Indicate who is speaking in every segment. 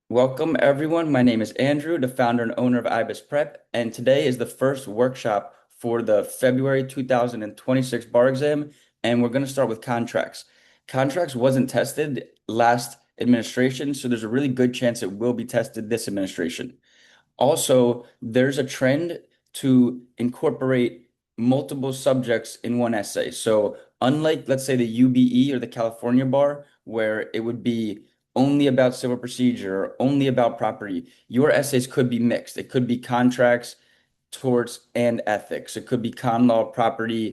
Speaker 1: Welcome, everyone. My name is Andrew, the founder and owner of Ibis Prep, and today is the first workshop for the February 2026 bar exam, and we're going to start with contracts. Contracts wasn't tested last administration, so there's a really good chance it will be tested this administration. Also, there's a trend to incorporate multiple subjects in one essay. So, unlike, let's say, the UBE or the California bar, where it would be only about civil procedure, or only about property, your essays could be mixed. It could be contracts, torts, and ethics. It could be common law, property,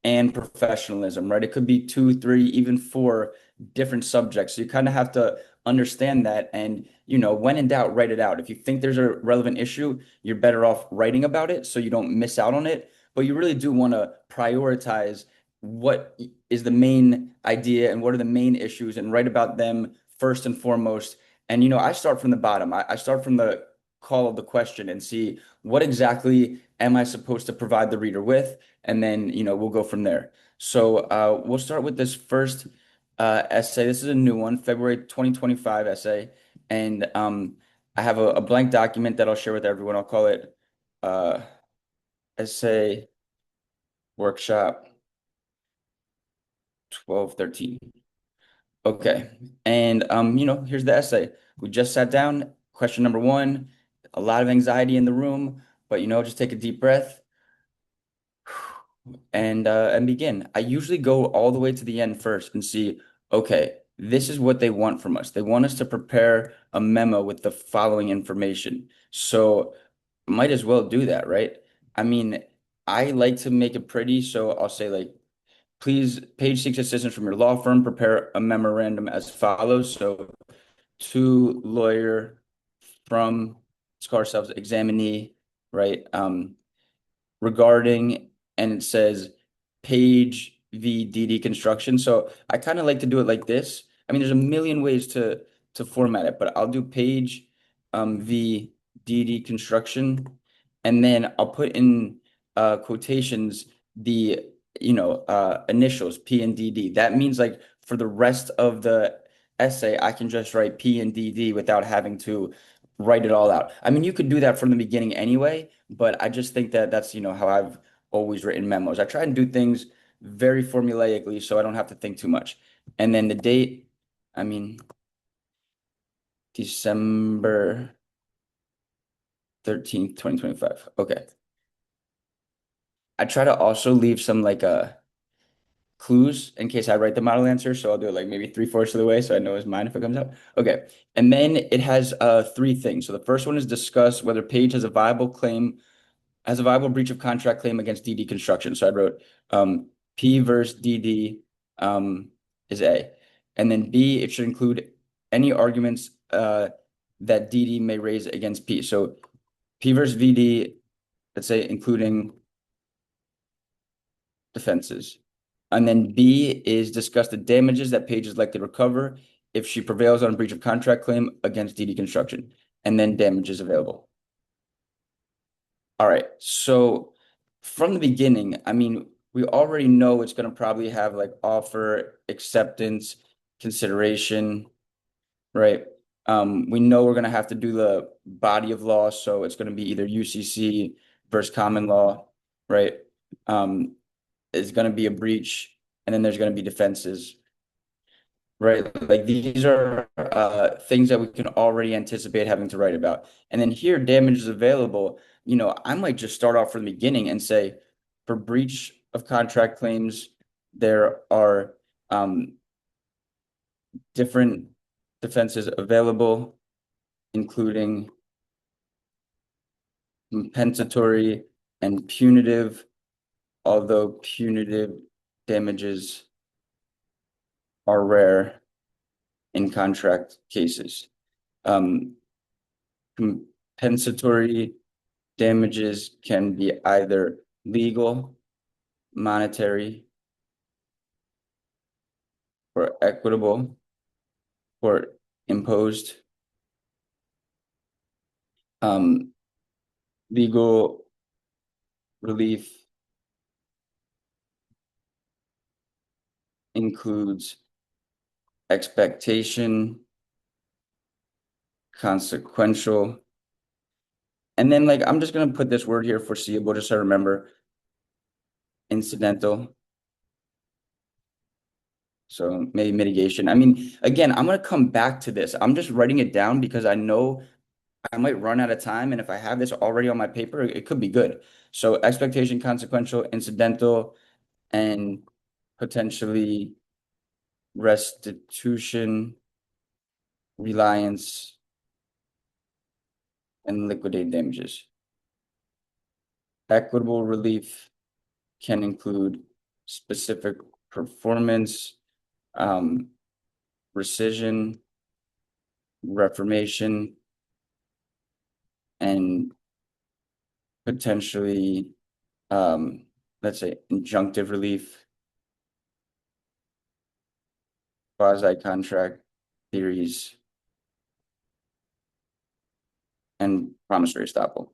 Speaker 1: and professionalism, right? It could be two, three, even four different subjects. So you kind of have to understand that and, when in doubt, write it out. If you think there's a relevant issue, you're better off writing about it so you don't miss out on it. But you really do want to prioritize what is the main idea and what are the main issues and write about them first and foremost. And, I start from the bottom. I start from the call of the question and see what exactly am I supposed to provide the reader with? And then, we'll go from there. So we'll start with this first essay. This is a new one, February 2025 essay. And I have a blank document that I'll share with everyone. I'll call it uh, Essay Workshop 1213. Okay. And, here's the essay. We just sat down. Question number one, a lot of anxiety in the room, but, just take a deep breath and begin. I usually go all the way to the end first and see, okay, this is what they want from us. They want us to prepare a memo with the following information. So might as well do that, right? I mean, I like to make it pretty, so I'll say like, please, page seeks assistance from your law firm, prepare a memorandum as follows. So to lawyer from, let's call ourselves examinee, right? Regarding, and it says page VDD construction. So I kind of like to do it like this. I mean, there's a million ways to format it, but I'll do page VDD construction, and then I'll put in quotations the initials P and DD. That means like for the rest of the essay, I can just write P and DD without having to write it all out. I mean, you could do that from the beginning anyway, but I just think that that's, how I've always written memos. I try and do things very formulaically so I don't have to think too much. And then the date, I mean, December 13th, 2025. Okay. I try to also leave some like clues in case I write the model answer. So I'll do it like maybe three-fourths of the way so I know it's mine if it comes out. Okay. And then it has three things. So the first one is discuss whether Page has a viable breach of contract claim against DD Construction. So I wrote P versus DD is A. And then B, it should include any arguments that DD may raise against P. So P versus VD, let's say including defenses. And then B is discuss the damages that Page is likely to recover if she prevails on a breach of contract claim against DD Construction. And then damages available. All right. So from the beginning, I mean, we already know it's going to probably have like offer, acceptance, consideration, right? We know we're going to have to do the body of law. So it's going to be either UCC versus common law, right? It's going to be a breach, and then there's going to be defenses, right? Like these are things that we can already anticipate having to write about. And then here, damage is available. I might just start off from the beginning and say, for breach of contract claims, there are different defenses available, including compensatory and punitive, although punitive damages are rare in contract cases. Um, Compensatory damages can be either legal, monetary, or equitable, or imposed. Um, Legal relief includes expectation, consequential. And then like I'm just gonna put this word here, foreseeable, just so I remember. Incidental. So maybe mitigation. I mean, again, I'm gonna come back to this. I'm just writing it down because I know I might run out of time, and if I have this already on my paper, it could be good. So expectation, consequential, incidental, and potentially restitution, reliance, and liquidated damages. Equitable relief can include specific performance, um, rescission, reformation, and potentially, um, let's say, injunctive relief, quasi-contract theories, and promissory estoppel.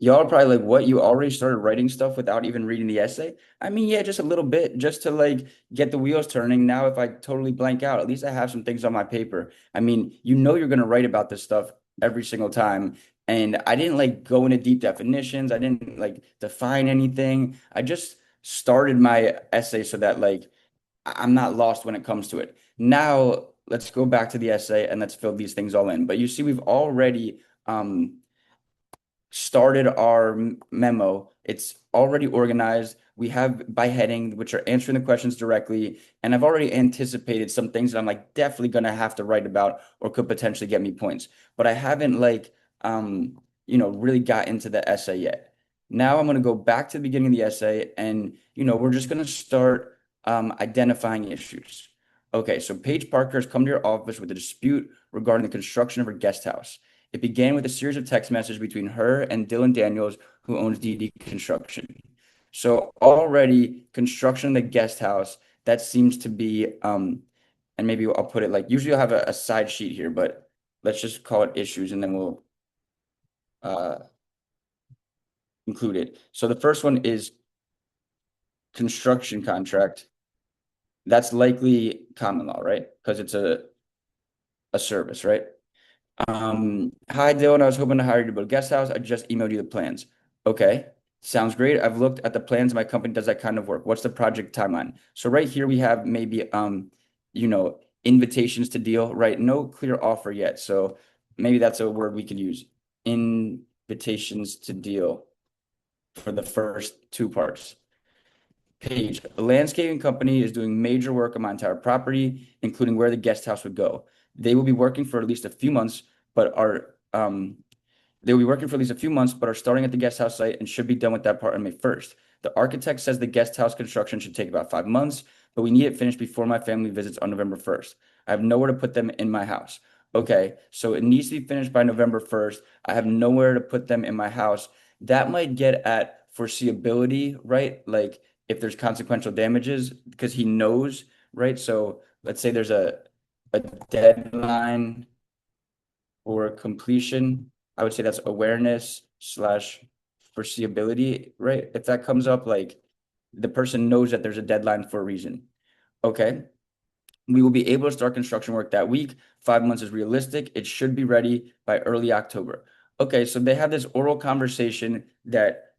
Speaker 1: Y'all are probably like, what? You already started writing stuff without even reading the essay? I mean, yeah, just a little bit, just to like get the wheels turning. Now, if I totally blank out, at least I have some things on my paper. I mean, you know, you're going to write about this stuff every single time. And I didn't like go into deep definitions. I didn't like define anything. I just started my essay so that like I'm not lost when it comes to it. Now, let's go back to the essay and let's fill these things all in. But you see, we've already started our memo. It's already organized. We have by heading, which are answering the questions directly. And I've already anticipated some things that I'm like definitely gonna have to write about or could potentially get me points. But I haven't like really got into the essay yet. Now I'm gonna go back to the beginning of the essay and we're just gonna start identifying issues. Okay, so Paige Parker has come to your office with a dispute regarding the construction of her guest house. It began with a series of text messages between her and Dylan Daniels, who owns DD Construction. So already construction of the guest house, that seems to be, and maybe I'll put it like, usually I'll have a side sheet here, but let's just call it issues and then we'll uh, include it. So the first one is construction contract. That's likely common law, right? Because it's a service, right? Hi Dylan, I was hoping to hire you to build a guest house. I just emailed you the plans. Okay, sounds great. I've looked at the plans. My company does that kind of work. What's the project timeline? So right here we have maybe invitations to deal, right? No clear offer yet. So maybe that's a word we could use. Invitations to deal for the first two parts. Page, a landscaping company is doing major work on my entire property, including where the guest house would go. They will be working for at least a few months, but are they will be working for at least a few months, but are starting at the guest house site and should be done with that part on May 1st. The architect says the guest house construction should take about 5 months, but we need it finished before my family visits on November 1st. I have nowhere to put them in my house. Okay, so it needs to be finished by November 1st. I have nowhere to put them in my house. That might get at foreseeability, right? Like if there's consequential damages, because he knows, right? So let's say there's a deadline for completion. I would say that's awareness slash foreseeability, right? If that comes up, like the person knows that there's a deadline for a reason. Okay. We will be able to start construction work that week. 5 months is realistic. It should be ready by early October. Okay, so they have this oral conversation that,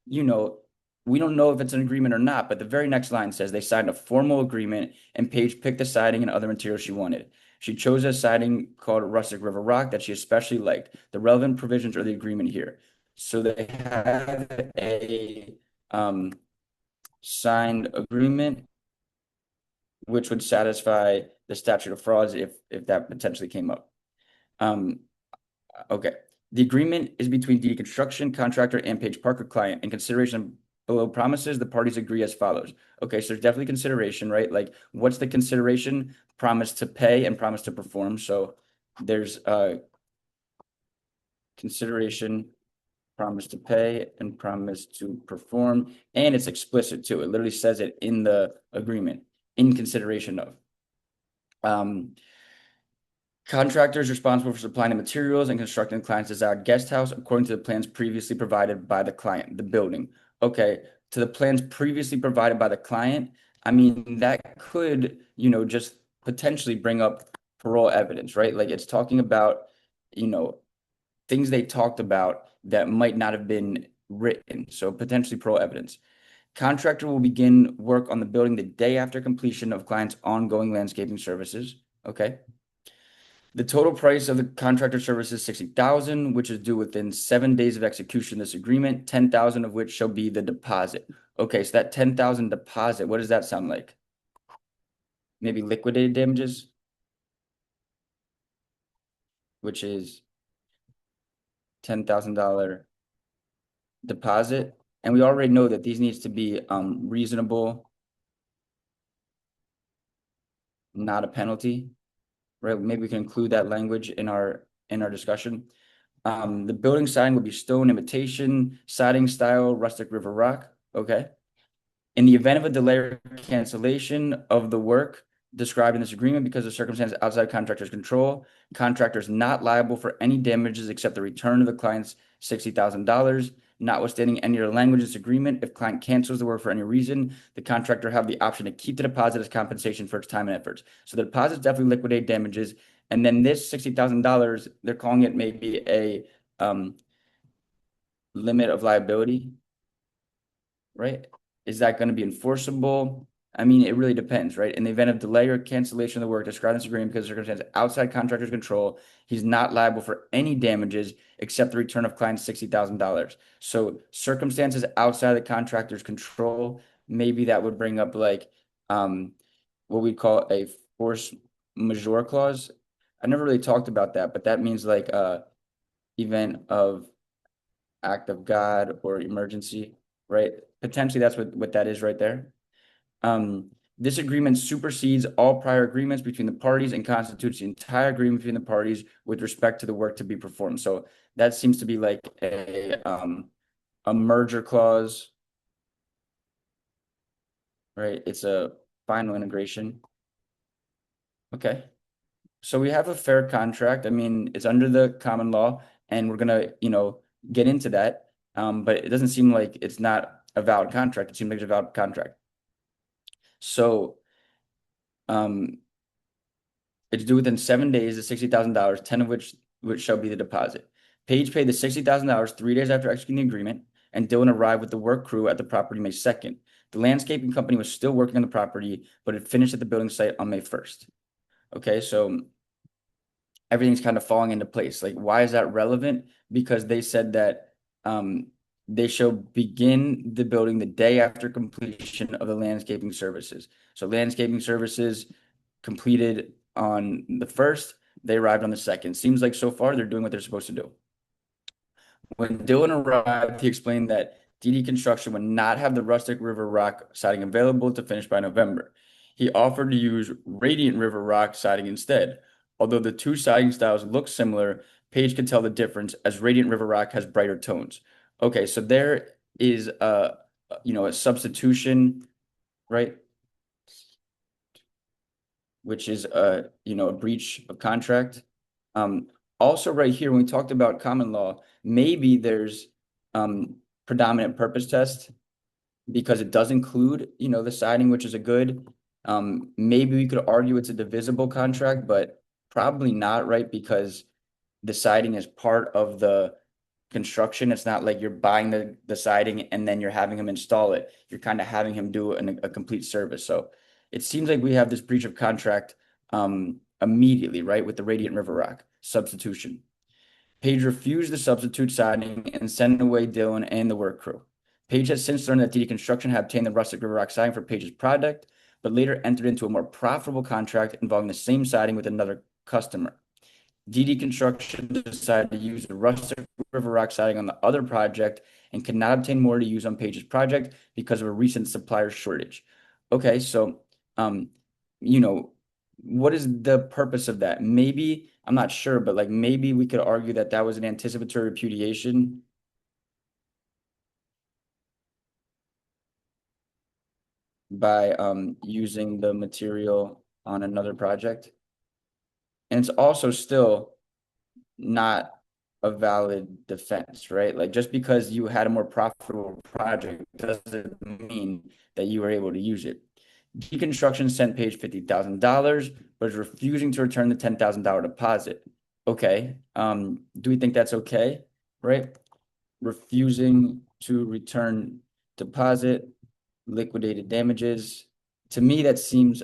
Speaker 1: we don't know if it's an agreement or not, but the very next line says they signed a formal agreement and Paige picked the siding and other materials she wanted. She chose a siding called Rustic River Rock that she especially liked. The relevant provisions are the agreement here. So they have a um, signed agreement which would satisfy the statute of frauds if that potentially came up. Um, okay. The agreement is between DD Construction, contractor, and Page Parker client. In consideration below promises, the parties agree as follows. Okay, so there's definitely consideration, right? Like, what's the consideration? Promise to pay and promise to perform. So there's consideration, promise to pay, and promise to perform. And it's explicit too. It literally says it in the agreement, in consideration of. Contractors responsible for supplying the materials and constructing the client's desired guest house according to the plans previously provided by the client, the building. Okay, to the plans previously provided by the client, I mean, that could, just potentially bring up parole evidence, right? Like it's talking about you know, things they talked about that might not have been written, so potentially pro evidence. Contractor will begin work on the building the day after completion of client's ongoing landscaping services. Okay. The total price of the contractor service is 60,000, which is due within 7 days of execution of this agreement, 10,000 of which shall be the deposit. Okay, so that 10,000 deposit, what does that sound like? Maybe liquidated damages, which is $10,000 deposit. And we already know that these needs to be reasonable, not a penalty, right? Maybe we can include that language in our discussion. The building siding will be stone imitation, siding style, rustic river rock. Okay. In the event of a delay or cancellation of the work described in this agreement because of circumstances outside contractor's control, contractor is not liable for any damages except the return of the client's $60,000. Notwithstanding any other language in this agreement, if client cancels the work for any reason, the contractor have the option to keep the deposit as compensation for its time and efforts. So the deposit is definitely liquidate damages. And then this $60,000, they're calling it maybe a limit of liability, right? Is that going to be enforceable? I mean, it really depends, right? In the event of delay or cancellation of the work described in this agreement because of circumstances outside contractor's control, he's not liable for any damages except the return of client's $60,000. So circumstances outside the contractor's control, maybe that would bring up like what we call a force majeure clause. I never really talked about that, but that means like event of act of God or emergency, right? Potentially that's what that is right there. This agreement supersedes all prior agreements between the parties and constitutes the entire agreement between the parties with respect to the work to be performed. So that seems to be like a merger clause, right? It's a final integration. Okay. So we have a fair contract. I mean, it's under the common law, and we're gonna, get into that. But it doesn't seem like it's not a valid contract. It seems like it's a valid contract. So, um, it's due within 7 days of $60,000, 10 of which shall be the deposit. Page paid the $60,000 3 days after executing the agreement, and Dylan arrived with the work crew at the property May 2nd. The landscaping company was still working on the property, but it finished at the building site on May 1st. Okay, so everything's kind of falling into place. Like, why is that relevant? Because they said that they shall begin the building the day after completion of the landscaping services. So landscaping services completed on the 1st, they arrived on the 2nd. Seems like so far they're doing what they're supposed to do. When Dylan arrived, he explained that DD Construction would not have the rustic river rock siding available to finish by November. He offered to use radiant river rock siding instead. Although the two siding styles look similar, Page could tell the difference as radiant river rock has brighter tones. Okay, so there is a substitution, right? Which is a breach of contract. Also right here, when we talked about common law, maybe there's predominant purpose test because it does include, the siding, which is a good. Maybe we could argue it's a divisible contract, but probably not, right? Because the siding is part of the construction. It's not like you're buying the siding and then you're having him install it. You're kind of having him do a complete service. So it seems like we have this breach of contract immediately, right? With the Radiant River Rock substitution. Page refused the substitute siding and sent away Dylan and the work crew. Page has since learned that DD Construction had obtained the rustic river rock siding for Page's project, but later entered into a more profitable contract involving the same siding with another customer. DD Construction decided to use the rustic river rock siding on the other project and could not obtain more to use on Page's project because of a recent supplier shortage. Okay, so you know, what is the purpose of that? Maybe, I'm not sure, but like maybe we could argue that that was an anticipatory repudiation by using the material on another project. And it's also still not a valid defense, right? Like just because you had a more profitable project doesn't mean that you were able to use it. Deconstruction sent Page $50,000, but is refusing to return the $10,000 deposit. Okay. Do we think that's okay? Right? Refusing to return deposit, liquidated damages. To me, that seems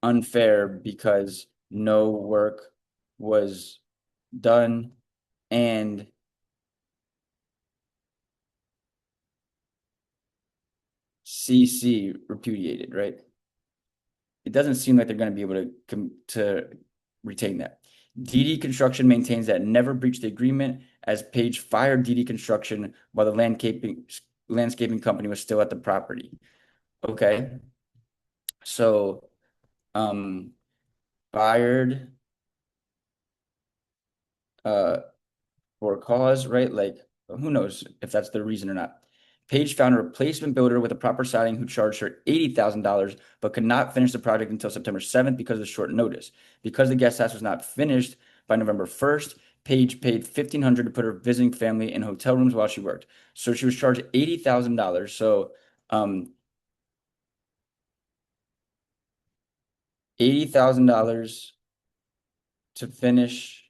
Speaker 1: unfair because no work was done and CC repudiated, right? It doesn't seem like they're going to be able to retain that. DD Construction maintains that it never breached the agreement as Page fired DD Construction while the landscaping company was still at the property. Okay, so fired uh for a cause, right? Like, who knows if that's the reason or not. Page found a replacement builder with a proper siding who charged her $80,000, but could not finish the project until September 7th because of the short notice. Because the guest house was not finished by November 1st, Page paid $1,500 to put her visiting family in hotel rooms while she worked. So she was charged $80,000. So $80,000 to finish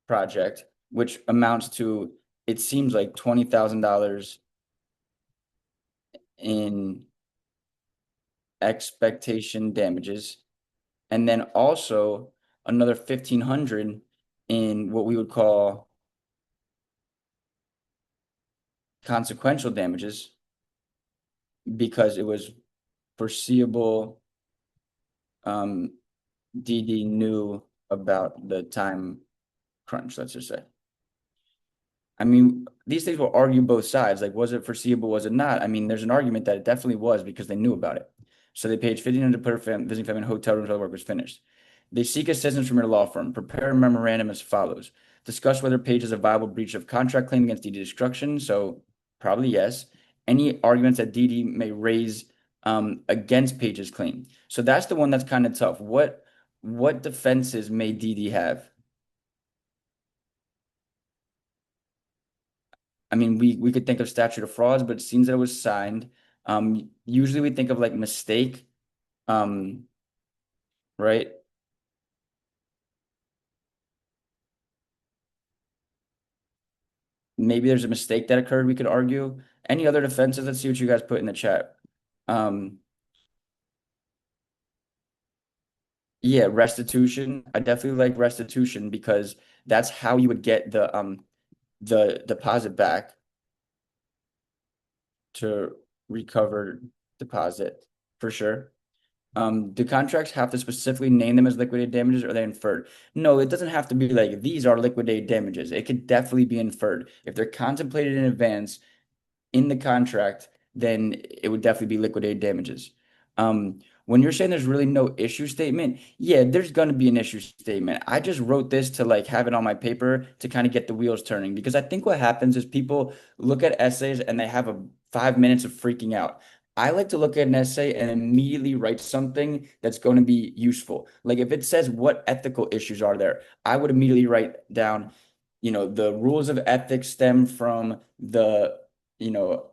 Speaker 1: project, which amounts to, it seems like $20,000 in expectation damages, and then also another 1,500 in what we would call consequential damages because it was foreseeable. DD knew about the time crunch, let's just say. I mean, these things will argue both sides. Like, was it foreseeable? Was it not? I mean, there's an argument that it definitely was because they knew about it. So they paid 1,500 to put her visiting family in hotel rooms while the work was finished. They seek assistance from your law firm. Prepare a memorandum as follows. Discuss whether Page has a viable breach of contract claim against DD Destruction. So probably yes. Any arguments that DD may raise against Page's claim. So that's the one that's kind of tough. What defenses may DD have? I mean, we could think of statute of frauds, but it seems that it was signed. Usually we think of like mistake, um, right? Maybe there's a mistake that occurred, we could argue. Any other defenses? Let's see what you guys put in the chat. Um, yeah, restitution. I definitely like restitution because that's how you would get the deposit back to recover deposit for sure. Do contracts have to specifically name them as liquidated damages or are they inferred? No, it doesn't have to be like these are liquidated damages. It could definitely be inferred. If they're contemplated in advance in the contract, then it would definitely be liquidated damages. When you're saying there's really no issue statement, yeah, there's gonna be an issue statement. I just wrote this to like have it on my paper to kind of get the wheels turning because I think what happens is people look at essays and they have a 5 minutes of freaking out. I like to look at an essay and immediately write something that's going to be useful. Like if it says what ethical issues are there, I would immediately write down, the rules of ethics stem from you know,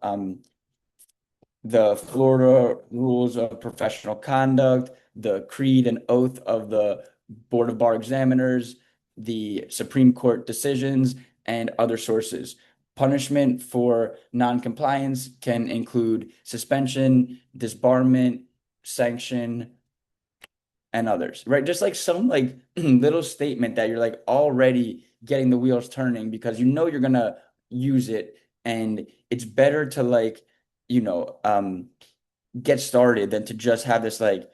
Speaker 1: the Florida Rules of Professional Conduct, the creed and oath of the Board of Bar Examiners, the Supreme Court decisions, and other sources. Punishment for noncompliance can include suspension, disbarment, sanction, and others, right? Just like some like little statement that you're like already getting the wheels turning because you're gonna use it, and it's better to like, you know, get started than to just have this like,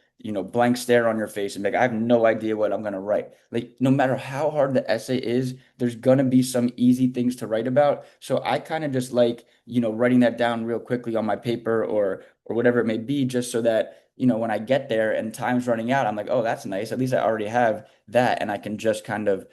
Speaker 1: blank stare on your face and be like, I have no idea what I'm gonna write. Like, no matter how hard the essay is, there's gonna be some easy things to write about. So I kind of just like, writing that down real quickly on my paper or whatever it may be, just so that, when I get there and time's running out, I'm like, oh, that's nice. At least I already have that and I can just kind of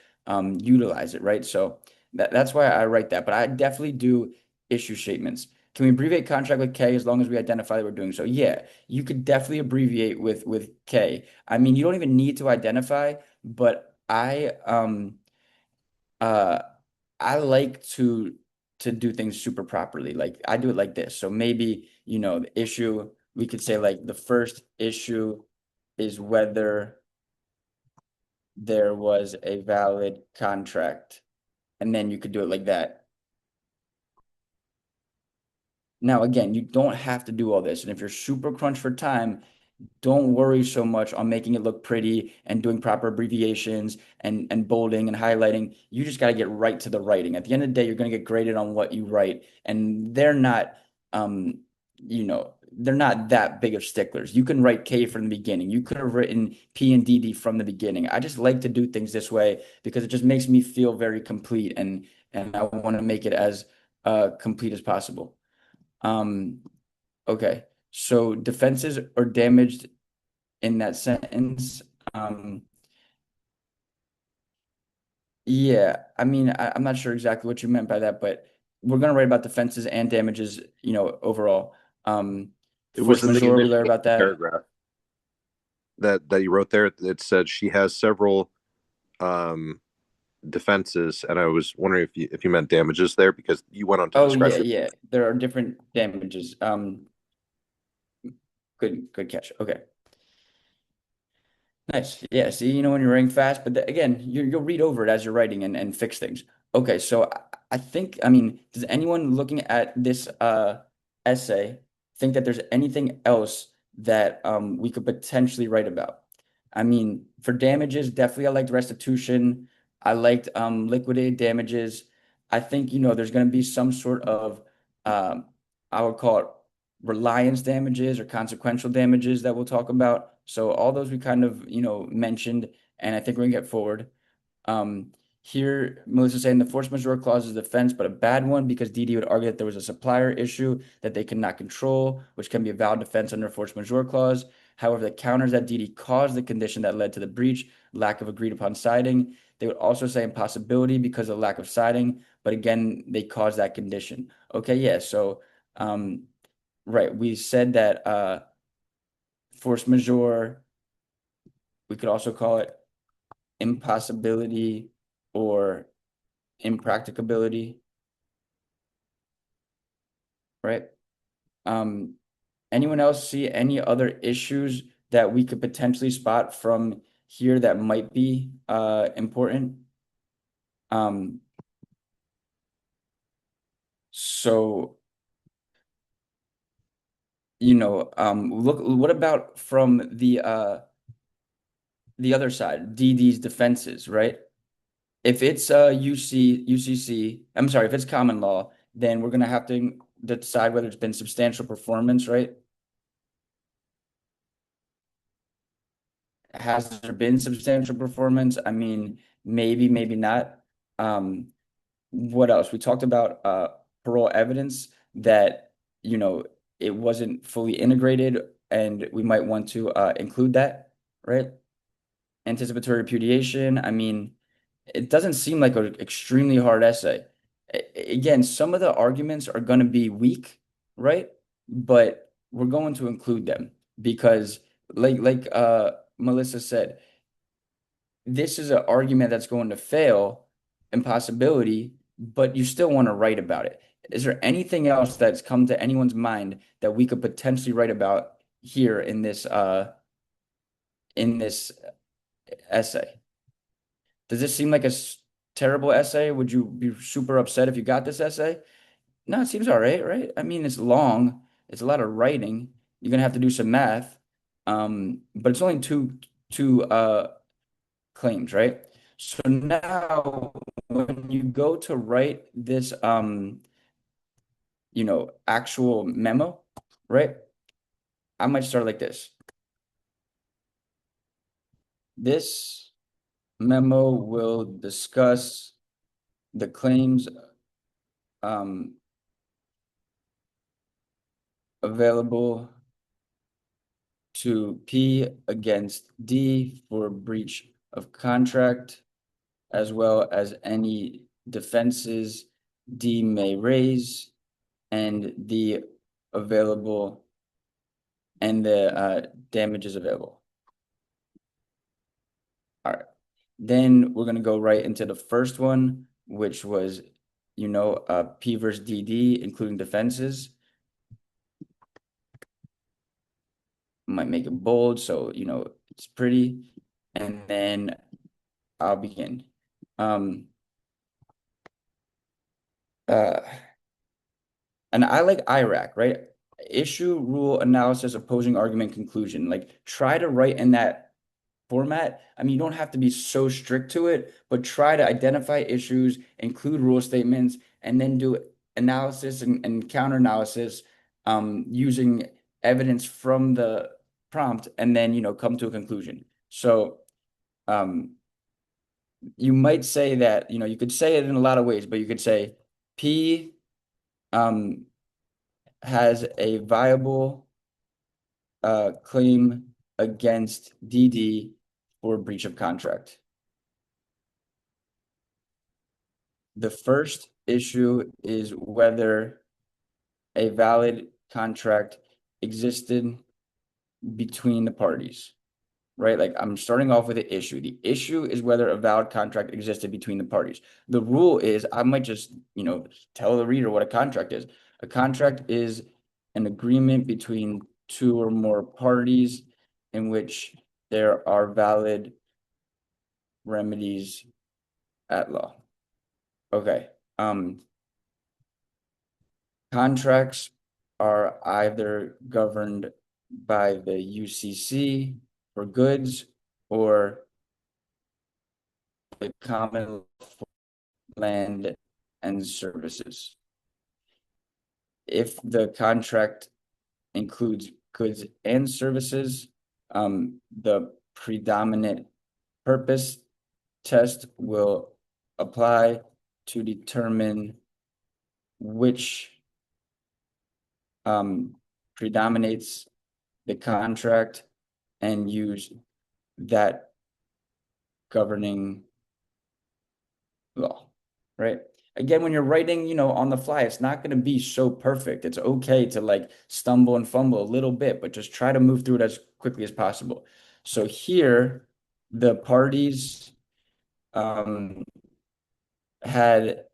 Speaker 1: utilize it, right? So that's why I write that. But I definitely do issue statements. Can we abbreviate contract with K as long as we identify that we're doing so? Yeah, you could definitely abbreviate with K. I mean, you don't even need to identify, but uh I like to do things super properly. Like I do it like this. So maybe, the issue, we could say like the first issue is whether there was a valid contract. And then you could do it like that. Now, again, you don't have to do all this. And if you're super crunched for time, don't worry so much on making it look pretty and doing proper abbreviations and bolding and highlighting. You just got to get right to the writing. At the end of the day, you're going to get graded on what you write, and um, they're not that big of sticklers. You can write K from the beginning. You could have written P and DD from the beginning. I just like to do things this way because it just makes me feel very complete, and I want to make it as complete as possible. Um, okay. So defenses are damaged in that sentence. Um, yeah, I mean, I'm not sure exactly what you meant by that, but we're gonna write about defenses and damages, overall.
Speaker 2: It was
Speaker 1: Force
Speaker 2: in the
Speaker 1: majeure, we
Speaker 2: initial
Speaker 1: learned about that.
Speaker 2: paragraph that you wrote there. It said she has several um, defenses, and I was wondering if you meant damages there because you went on to
Speaker 1: Oh
Speaker 2: describe
Speaker 1: yeah,
Speaker 2: it.
Speaker 1: yeah. There are different damages. Good catch. Okay. Nice. Yeah. See, when you're writing fast, but again, you'll read over it as you're writing and fix things. Okay. So I think, I mean, does anyone looking at this essay think that there's anything else that we could potentially write about? I mean, for damages, definitely I liked restitution. I liked liquidated damages. I think, there's going to be some sort of, um, I would call it reliance damages or consequential damages that we'll talk about. So all those we kind of, mentioned, and I think we're gonna get forward. Um, Here, Melissa's saying the force majeure clause is a defense, but a bad one because DD would argue that there was a supplier issue that they cannot control, which can be a valid defense under force majeure clause. However, the counters that DD caused the condition that led to the breach, lack of agreed upon siding. They would also say impossibility because of lack of siding, but again, they caused that condition. Okay, yeah, so right, we said that force majeure, we could also call it impossibility or impracticability, right? Um, Anyone else see any other issues that we could potentially spot from here that might be important? Um, so, look, what about from the other side, DD's defenses, right? If it's UCC, I'm sorry, if it's common law, then we're gonna have to decide whether it's been substantial performance, right? Has there been substantial performance? I mean, maybe, maybe not. Um, what else? We talked about parole evidence that, you know, it wasn't fully integrated, and we might want to include that, right? Anticipatory repudiation. I mean, it doesn't seem like an extremely hard essay. Again, some of the arguments are going to be weak, right? But we're going to include them because, like Melissa said, this is an argument that's going to fail, impossibility, but you still want to write about it. Is there anything else that's come to anyone's mind that we could potentially write about here in this essay? Does this seem like a terrible essay? Would you be super upset if you got this essay? No, it seems all right, right? I mean, it's long. It's a lot of writing. You're gonna have to do some math. But it's only two claims, right? So now when you go to write this actual memo, right? I might start like this. This memo will discuss the claims um available to P against D for breach of contract, as well as any defenses D may raise and the available and the damages available. All right. Then we're going to go right into the first one, which was, P versus DD, including defenses. Might make it bold, so, it's pretty. And then I'll begin. Um, uh, and I like IRAC, right? Issue, rule, analysis, opposing argument, conclusion. Like try to write in that format. I mean, you don't have to be so strict to it, but try to identify issues, include rule statements, and then do analysis and counter analysis using evidence from the prompt, and then come to a conclusion. So um, you might say that, you could say it in a lot of ways, but you could say P um, has a viable claim against DD for breach of contract. The first issue is whether a valid contract existed between the parties, right? Like I'm starting off with the issue. The issue is whether a valid contract existed between the parties. The rule is I might just, tell the reader what a contract is. A contract is an agreement between two or more parties in which there are valid remedies at law. Okay. Contracts are either governed by the UCC for goods or the common land and services. If the contract includes goods and services, the predominant purpose test will apply to determine which predominates the contract and use that governing law, right? Again, when you're writing, on the fly, it's not going to be so perfect. It's okay to like stumble and fumble a little bit, but just try to move through it as quickly as possible. So here, the parties had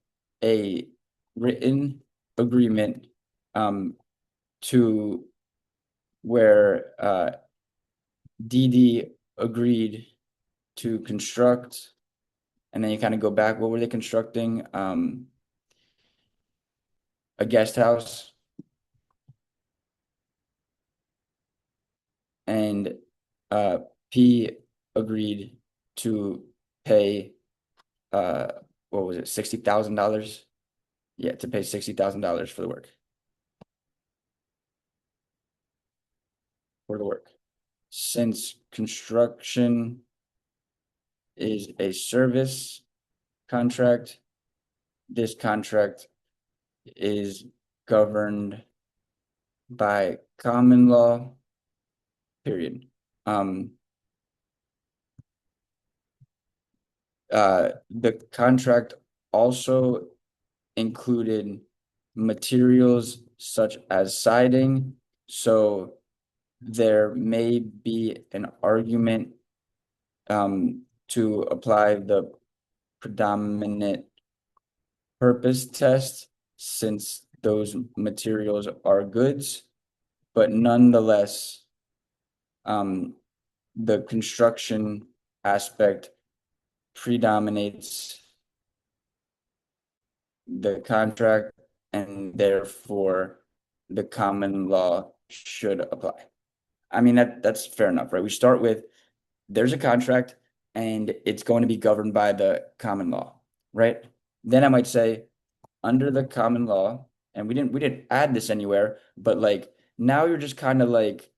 Speaker 1: a written agreement to where DD agreed to construct, and then you kind of go back. What were they constructing? A guest house, and P agreed to pay what was it, $60,000? Yeah, to pay $60,000 for the work. Since construction is a service contract, this contract is governed by common law, period. The contract also included materials such as siding, so there may be an argument to apply the predominant purpose test since those materials are goods, but nonetheless, the construction aspect predominates the contract and therefore the common law should apply. I mean, that's fair enough, right? We start with there's a contract and it's going to be governed by the common law, right? Then I might say under the common law, and we didn't add this anywhere, but like now you're just kind of like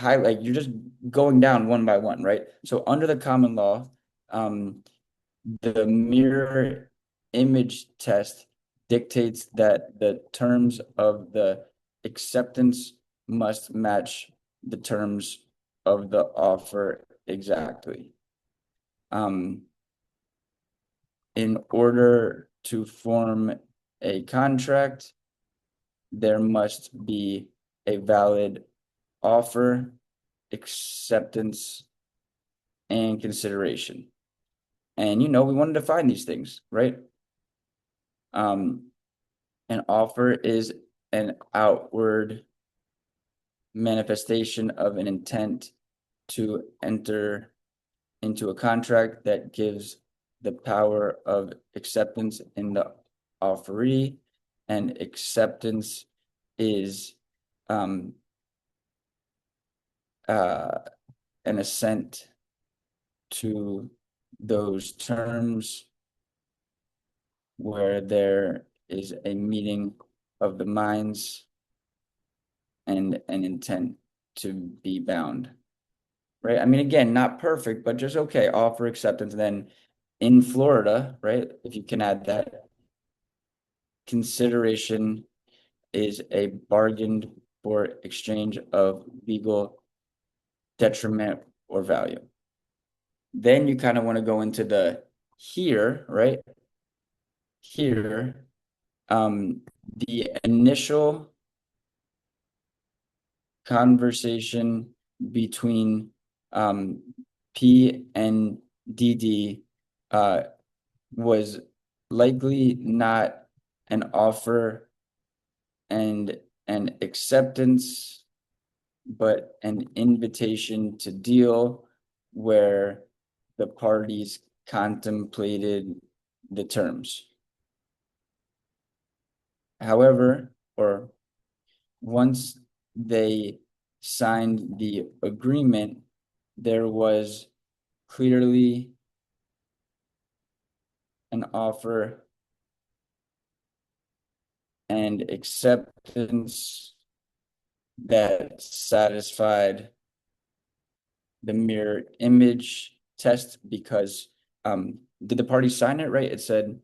Speaker 1: like you're just going down one by one, right? So under the common law, the mirror image test dictates that the terms of the acceptance must match the terms of the offer exactly. In order to form a contract, there must be a valid offer, acceptance, and consideration. And we want to define these things, right? An offer is an outward manifestation of an intent to enter into a contract that gives the power of acceptance in the offeree, and acceptance is um, uh, an assent to those terms where there is a meeting of the minds and an intent to be bound, right? I mean, again, not perfect, but just okay, offer acceptance. Then in Florida, right, if you can add that, consideration is a bargained for exchange of legal detriment or value. Then you kind of want to go into the here, right? Here, the initial conversation between um, P and DD was likely not an offer and an acceptance, but an invitation to deal where the parties contemplated the terms. However, or once they signed the agreement, there was clearly an offer and acceptance that satisfied the mirror image test because did the parties sign it, right? It said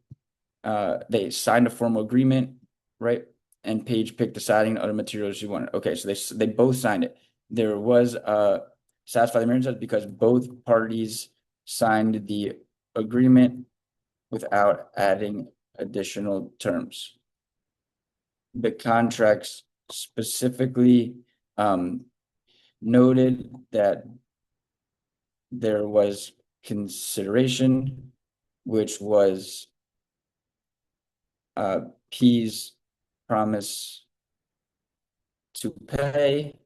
Speaker 1: they signed a formal agreement, right? And Paige picked the siding and other materials she wanted. Okay, so they both signed it. There was satisfy the mirror test because both parties signed the agreement without adding additional terms. The contracts specifically noted that there was consideration, which was P's promise to pay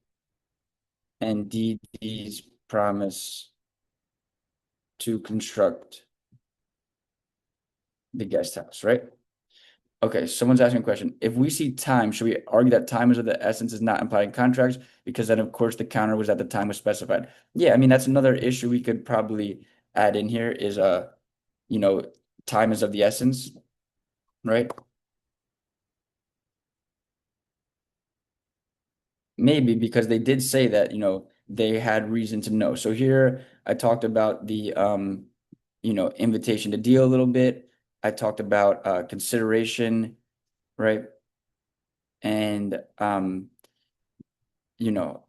Speaker 1: and DD's promise to construct the guest house, right? Okay, someone's asking a question. If we see time, should we argue that time is of the essence is not implied in contracts? Because then, of course, the counter was at the time was specified. Yeah, I mean, that's another issue we could probably add in here is, you know, time is of the essence, right? Maybe because they did say that, they had reason to know. So here I talked about the, invitation to deal a little bit. I talked about consideration, right? And, you know,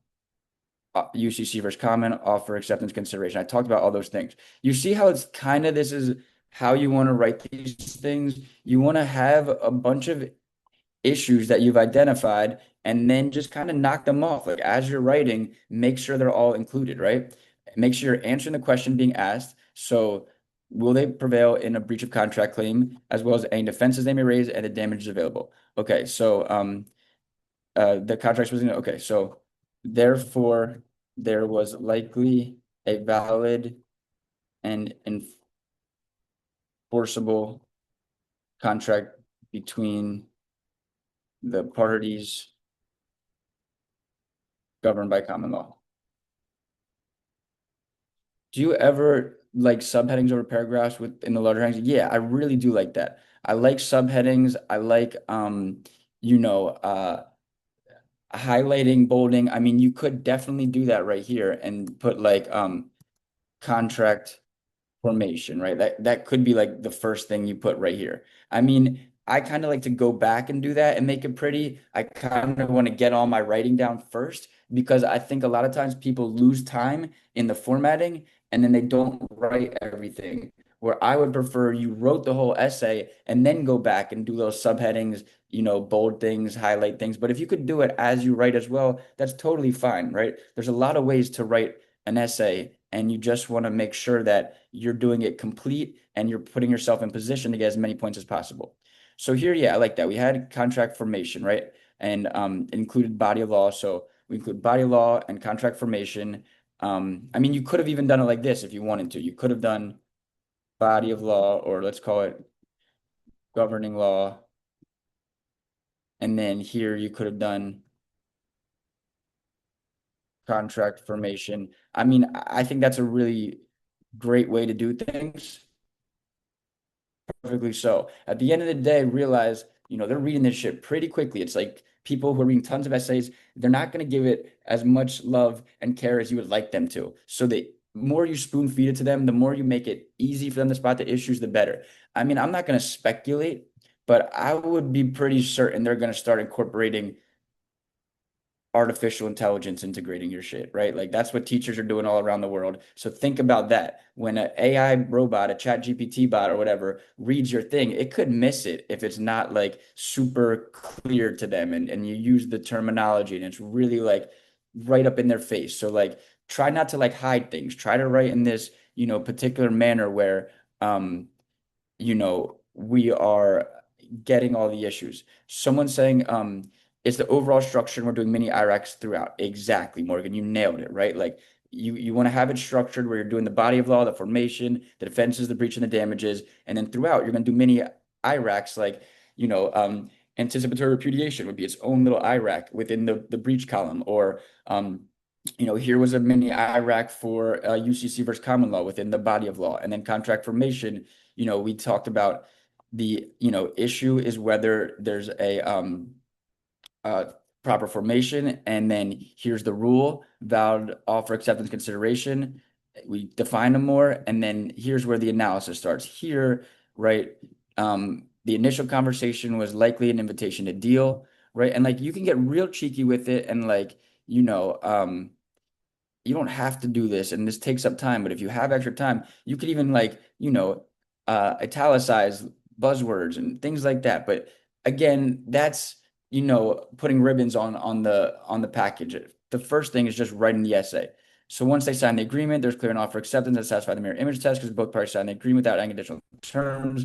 Speaker 1: UCC versus comment, offer, acceptance, consideration. I talked about all those things. You see how it's kind of this is how you want to write these things. You want to have a bunch of issues that you've identified and then just kind of knock them off. Like as you're writing, make sure they're all included, right? Make sure you're answering the question being asked. So will they prevail in a breach of contract claim, as well as any defenses they may raise and the damages available? Okay, so the contract was okay, so therefore there was likely a valid and enforceable contract between the parties governed by common law. Do you ever like subheadings over paragraphs within the larger headings? Yeah, I really do like that. I like subheadings. I like you know, highlighting, bolding. I mean, you could definitely do that right here and put like contract formation, right? That could be like the first thing you put right here. I mean, I kind of like to go back and do that and make it pretty. I kind of want to get all my writing down first because I think a lot of times people lose time in the formatting and then they don't write everything. Where I would prefer you wrote the whole essay and then go back and do those subheadings, bold things, highlight things. But if you could do it as you write as well, that's totally fine, right? There's a lot of ways to write an essay and you just want to make sure that you're doing it complete and you're putting yourself in position to get as many points as possible. So here, yeah, I like that. We had contract formation, right? And it included body of law. So we include body of law and contract formation. I mean, you could have even done it like this if you wanted to. You could have done body of law, or let's call it governing law. And then here you could have done contract formation. I mean, I think that's a really great way to do things. Perfectly so. At the end of the day, realize, they're reading this shit pretty quickly. It's like people who are reading tons of essays, they're not going to give it as much love and care as you would like them to. So the more you spoon feed it to them, the more you make it easy for them to spot the issues, the better. I mean, I'm not going to speculate, but I would be pretty certain they're going to start incorporating artificial intelligence integrating your shit, right? Like that's what teachers are doing all around the world. So think about that. When an AI robot, a chat GPT bot or whatever reads your thing, it could miss it if it's not like super clear to them and you use the terminology and it's really like right up in their face. So like try not to like hide things. Try to write in this, particular manner where we are getting all the issues. Someone saying, it's the overall structure and we're doing mini IRACs throughout. Exactly, Morgan. You nailed it, right? Like you want to have it structured where you're doing the body of law, the formation, the defenses, the breach, and the damages. And then throughout, you're going to do mini IRACs like, anticipatory repudiation would be its own little IRAC within the breach column. Or here was a mini IRAC for UCC versus common law within the body of law. And then contract formation, we talked about the, issue is whether there's a uh, proper formation, and then here's the rule, valid offer acceptance consideration. We define them more, and then here's where the analysis starts. Here, right? The initial conversation was likely an invitation to deal, right? And like you can get real cheeky with it, and like, you don't have to do this and this takes up time, but if you have extra time, you could even like, italicize buzzwords and things like that. But again, that's, putting ribbons on the package. The first thing is just writing the essay. So once they sign the agreement, there's clear and offer acceptance that satisfy the mirror image test because both parties signed the agreement without any additional terms.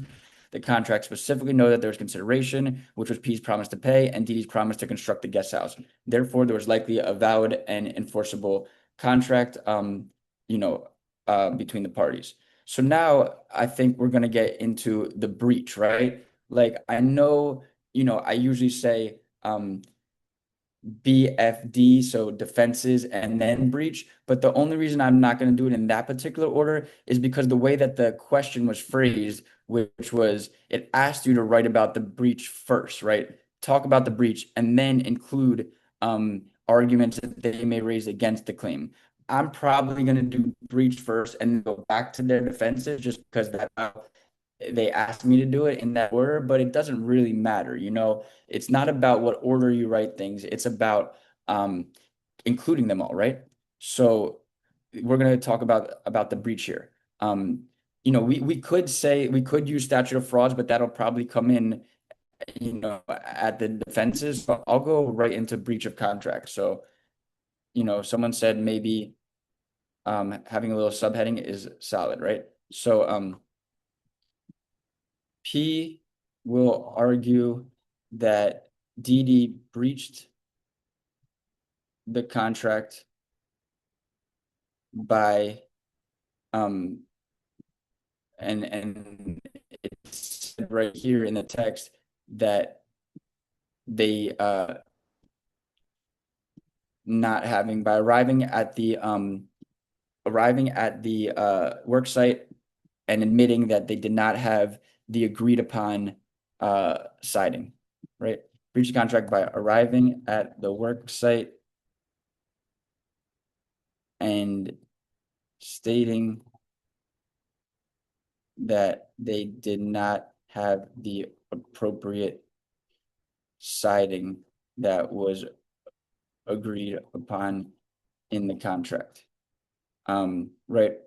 Speaker 1: The contract specifically know that there was consideration, which was P's promise to pay and D's promise to construct the guest house. Therefore, there was likely a valid and enforceable contract, between the parties. So now I think we're going to get into the breach, right? Like I know, I usually say BFD, so defenses and then breach. But the only reason I'm not going to do it in that particular order is because the way that the question was phrased, which was it asked you to write about the breach first, right? Talk about the breach and then include arguments that they may raise against the claim. I'm probably going to do breach first and go back to their defenses just because that's how they asked me to do it in that order, but it doesn't really matter. It's not about what order you write things. It's about including them all, right? So we're going to talk about the breach here. We could use statute of frauds, but that'll probably come in, at the defenses. But I'll go right into breach of contract. So, someone said maybe having a little subheading is solid, right? So P will argue that DD breached the contract by and it's right here in the text that they not having by arriving at the work site and admitting that they did not have the agreed upon siding, right? Breach of contract by arriving at the work site and stating that they did not have the appropriate siding that was agreed upon in the contract. Right.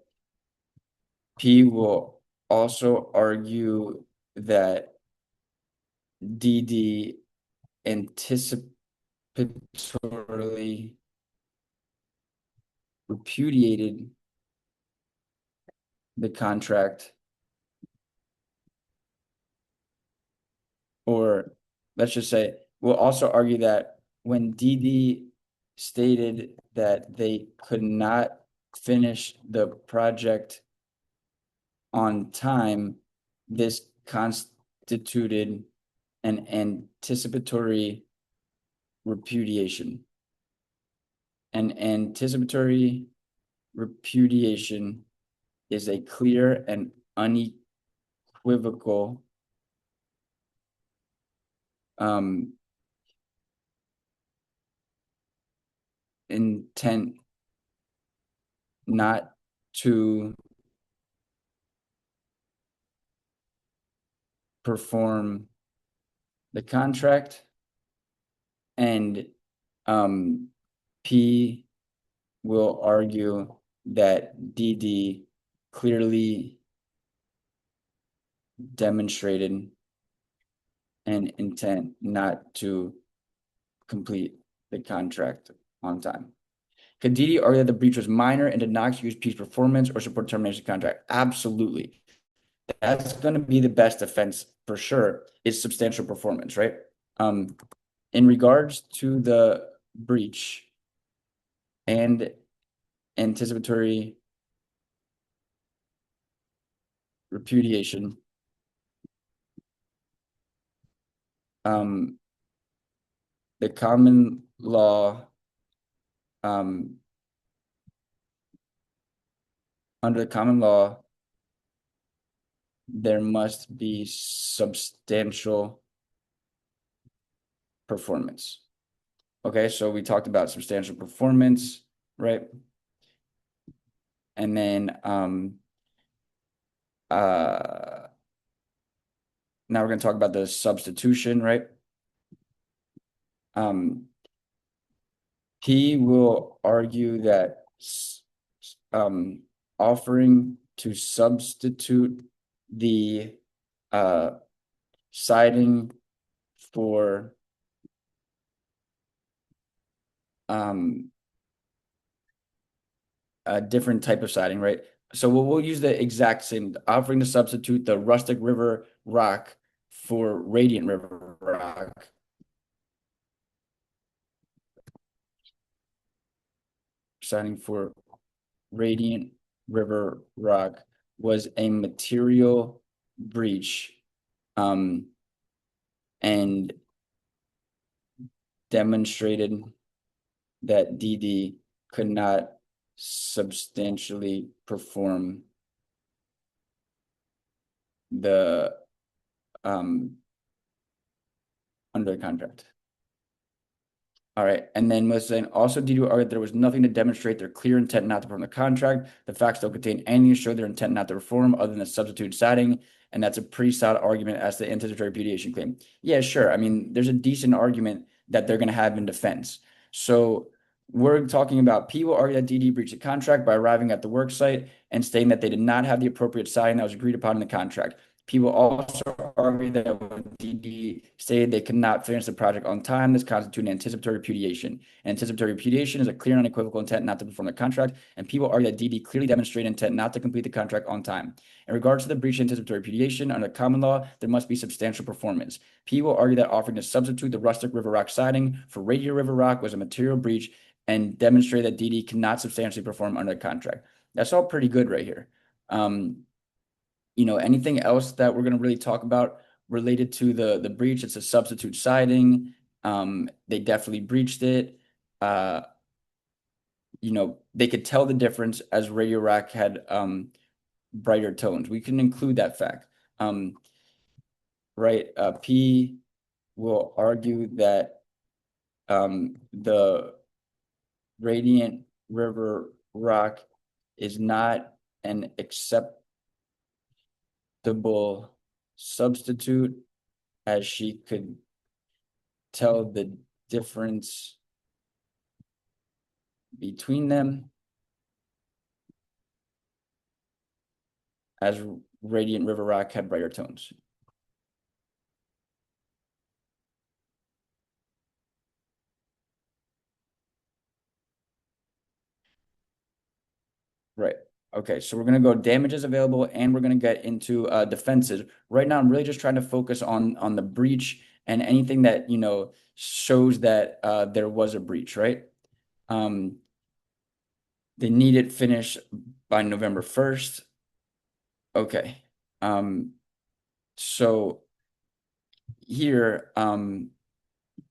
Speaker 1: P will also argue that DD anticipatorily repudiated the contract, or let's just say, we'll also argue that when DD stated that they could not finish the project on time, this constituted an anticipatory repudiation. An anticipatory repudiation is a clear and unequivocal intent not to perform the contract, and P will argue that DD clearly demonstrated an intent not to complete the contract on time. Could DD argue that the breach was minor and did not excuse P's performance or support termination of the contract? Absolutely. That's going to be the best defense for sure, is substantial performance, right? In regards to the breach and anticipatory repudiation, the common law, under the common law, there must be substantial performance. Okay, so we talked about substantial performance, right? And then now we're going to talk about the substitution, right? P will argue that offering to substitute the siding for a different type of siding, right? So we'll use the exact same, offering to substitute the rustic river rock for radiant river rock. Siding for radiant river rock was a material breach, and demonstrated that DD could not substantially perform the under the contract. All right, and then was saying also DD argued that there was nothing to demonstrate their clear intent not to perform the contract. The facts don't contain anything to show their intent not to perform other than the substitute siding, and that's a pretty solid argument as to the anticipatory repudiation claim. Yeah, sure. I mean, there's a decent argument that they're going to have in defense. So we're talking about P will argue that DD breached the contract by arriving at the work site and stating that they did not have the appropriate siding that was agreed upon in the contract. P will also argue that when DD stated they could not finish the project on time, this constitutes an anticipatory repudiation. Anticipatory repudiation is a clear and unequivocal intent not to perform the contract, and P will argue that DD clearly demonstrated intent not to complete the contract on time. In regards to the breach of anticipatory repudiation, under common law, there must be substantial performance. P will argue that offering to substitute the rustic river rock siding for radial river rock was a material breach and demonstrate that DD cannot substantially perform under the contract. That's all pretty good right here. Anything else that we're going to really talk about related to the breach? It's a substitute siding. They definitely breached it. They could tell the difference as Radio Rack had brighter tones. We can include that fact. Right. P will argue that the Radiant River Rock is not an acceptable substitute, as she could tell the difference between them, as Radiant River Rock had brighter tones. Right. Okay, so we're going to go damages available and we're going to get into defenses. Right now, I'm really just trying to focus on the breach and anything that, shows that there was a breach, right? They need it finished by November 1st. Okay. Um, so here,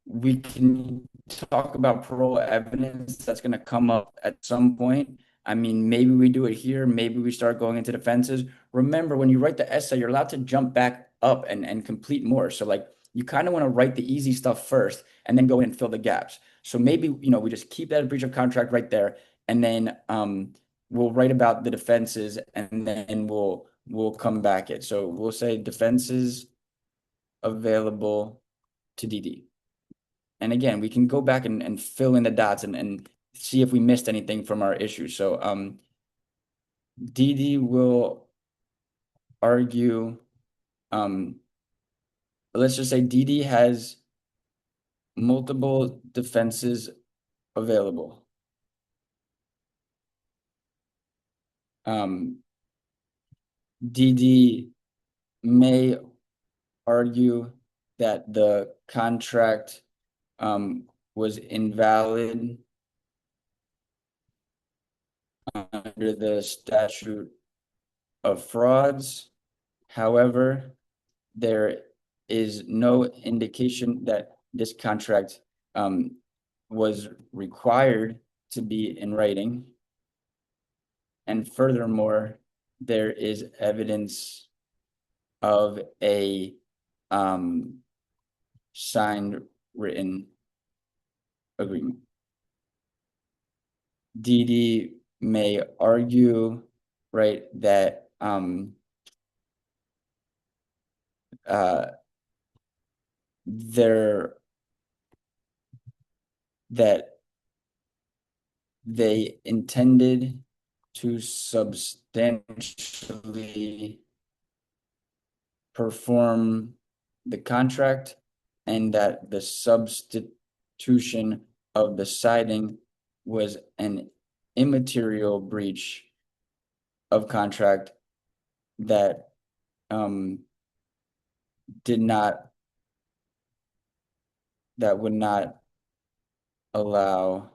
Speaker 1: we can talk about parole evidence that's going to come up at some point. I mean, maybe we do it here. Maybe we start going into defenses. Remember, when you write the essay, you're allowed to jump back up and complete more. So, like, you kind of want to write the easy stuff first and then go in and fill the gaps. So maybe, we just keep that breach of contract right there, and then we'll write about the defenses, and then we'll come back it. So we'll say defenses available to DD. And again, we can go back and fill in the dots and see if we missed anything from our issue. So DD will argue, um, let's just say DD has multiple defenses available. DD may argue that the contract was invalid under the statute of frauds. However, there is no indication that this contract was required to be in writing. And furthermore, there is evidence of a signed written agreement. DD may argue, right, that that they intended to substantially perform the contract, and that the substitution of the siding was an immaterial breach of contract that would not allow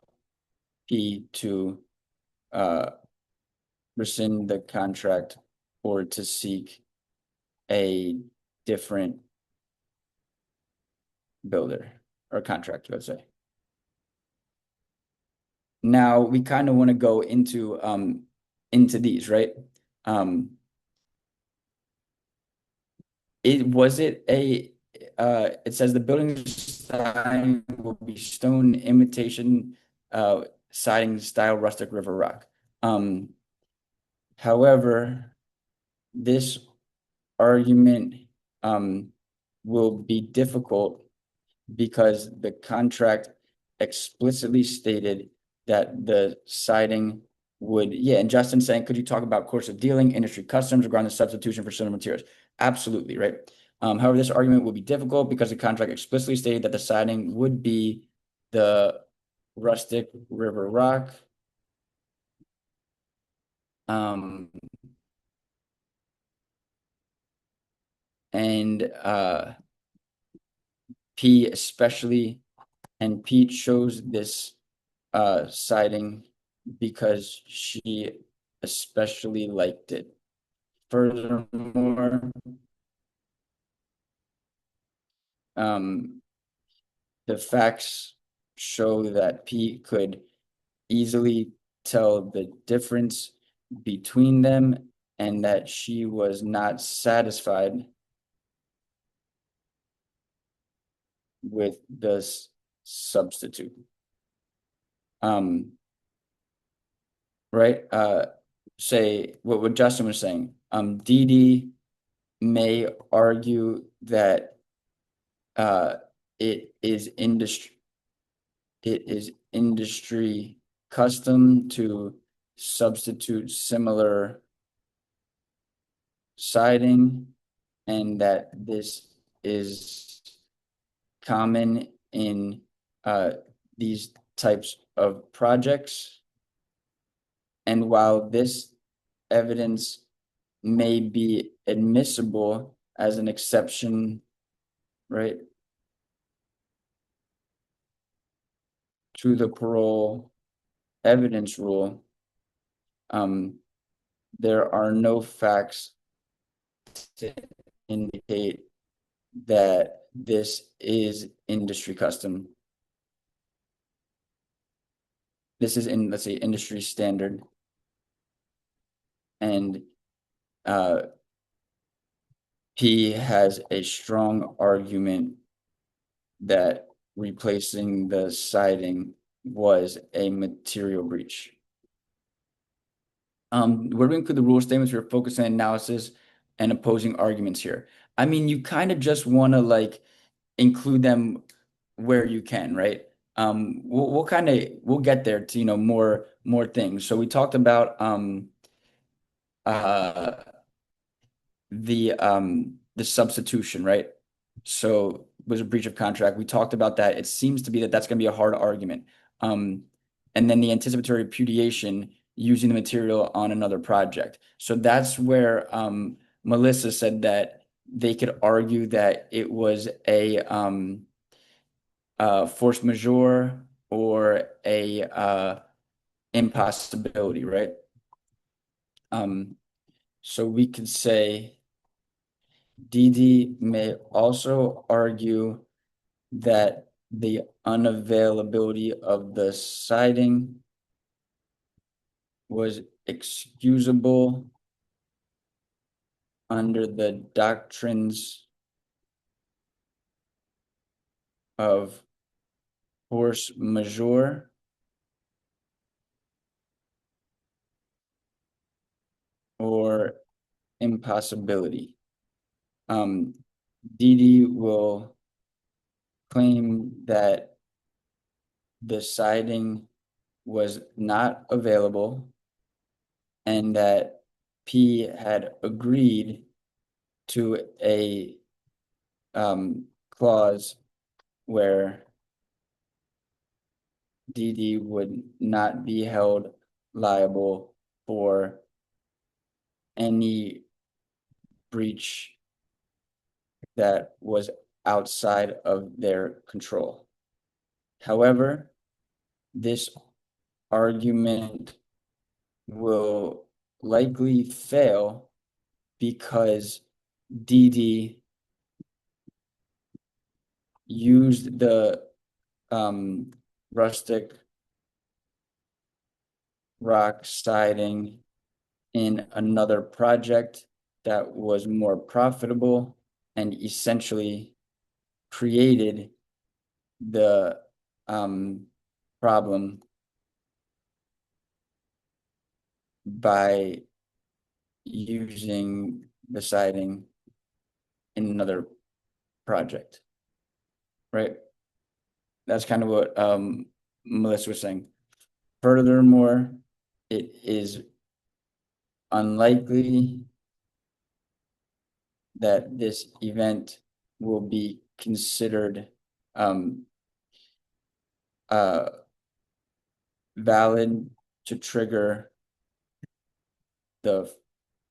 Speaker 1: P to rescind the contract or to seek a different builder or contract, let's say. Now we kind of want to go into these, right? It says the building siding will be stone imitation siding style rustic river rock. However, this argument will be difficult because the contract explicitly stated that the siding would, yeah, and Justin's saying, could you talk about course of dealing, industry customs regarding the substitution for similar materials? Absolutely, right? However, this argument will be difficult because the contract explicitly stated that the siding would be the rustic river rock. And P especially, and Pete chose this siding because she especially liked it. Furthermore, the facts show that P could easily tell the difference between them and that she was not satisfied with this substitute. Right? Say what Justin was saying. DD may argue that it is industry custom to substitute similar siding, and that this is common in these types of projects. And while this evidence may be admissible as an exception, right, to the parole evidence rule, Um, there are no facts to indicate that this is industry custom. This is in, let's say, industry standard. And uh, P has a strong argument that replacing the siding was a material breach. Where we include the rule statements, we're focusing on analysis and opposing arguments here. I mean, you kind of just want to like include them where you can, right? We'll kind of we'll get there to more things. So we talked about uh the substitution, right? So was a breach of contract. We talked about that. It seems to be that that's going to be a hard argument. Um, and then the anticipatory repudiation using the material on another project. So that's where Melissa said that they could argue that it was a force majeure or a impossibility, right? So we could say DD may also argue that the unavailability of the siding was excusable under the doctrines of force majeure or impossibility. DD will claim that the siding was not available and that P had agreed to a clause where DD would not be held liable for any breach that was outside of their control. However, this argument will likely fail because DD used the rustic rock siding in another project that was more profitable and essentially created the problem by using the siding in another project, right? That's kind of what Melissa was saying. Furthermore, it is unlikely that this event will be considered uh, valid to trigger the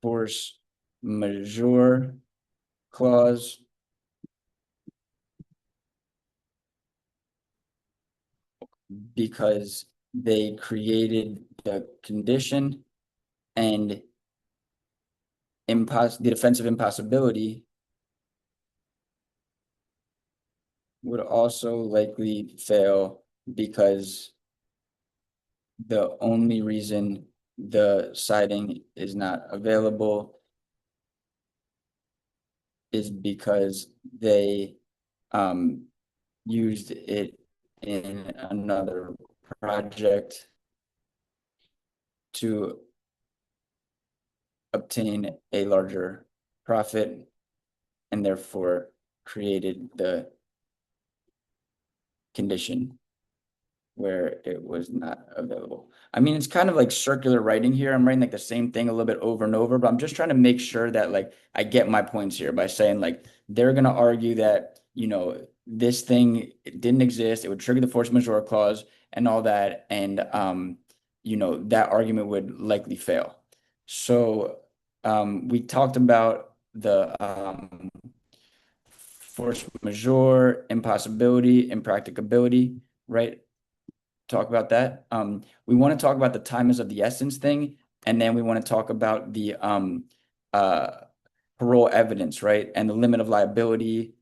Speaker 1: force majeure clause because they created the condition and the defense of impossibility would also likely fail because the only reason the siding is not available is because they used it in another project to obtain a larger profit and therefore created the condition where it was not available. I mean, it's kind of like circular writing here. I'm writing like the same thing a little bit over and over, but I'm just trying to make sure that like I get my points here by saying like they're going to argue that, this thing didn't exist. It would trigger the force majeure clause and all that. And, that argument would likely fail. So we talked about the force majeure, impossibility, impracticability, right? Talk about that. We want to talk about the time is of the essence thing. And then we want to talk about the uh, parole evidence, right? And the limit of liability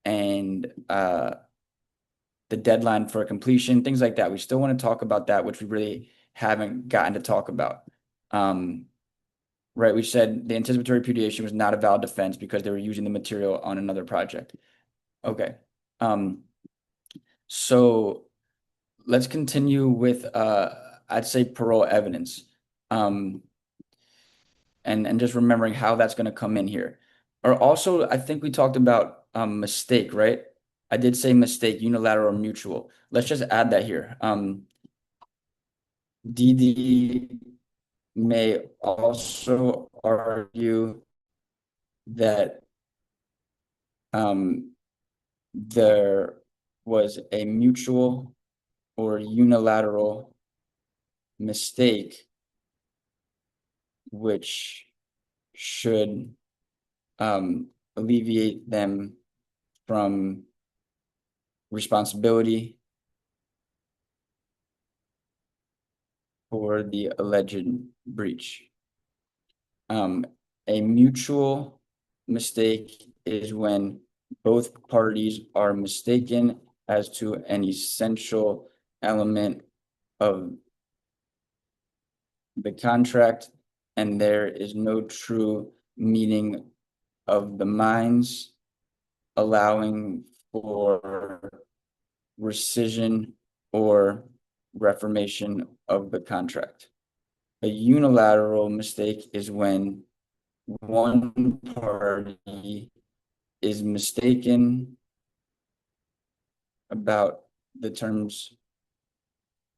Speaker 1: and the deadline for completion, things like that. We still want to talk about that, which we really haven't gotten to talk about. Um, right, we said the anticipatory repudiation was not a valid defense because they were using the material on another project. Okay. Um, so let's continue with I'd say parole evidence. Um, and just remembering how that's going to come in here. Or also, I think we talked about mistake, right? I did say mistake, unilateral or mutual. Let's just add that here. DD may also argue that um, there was a mutual or unilateral mistake which should alleviate them from responsibility for the alleged breach. Um, a mutual mistake is when both parties are mistaken as to an essential element of the contract, and there is no true meeting of the minds, allowing for rescission or reformation of the contract. A unilateral mistake is when one party is mistaken about the terms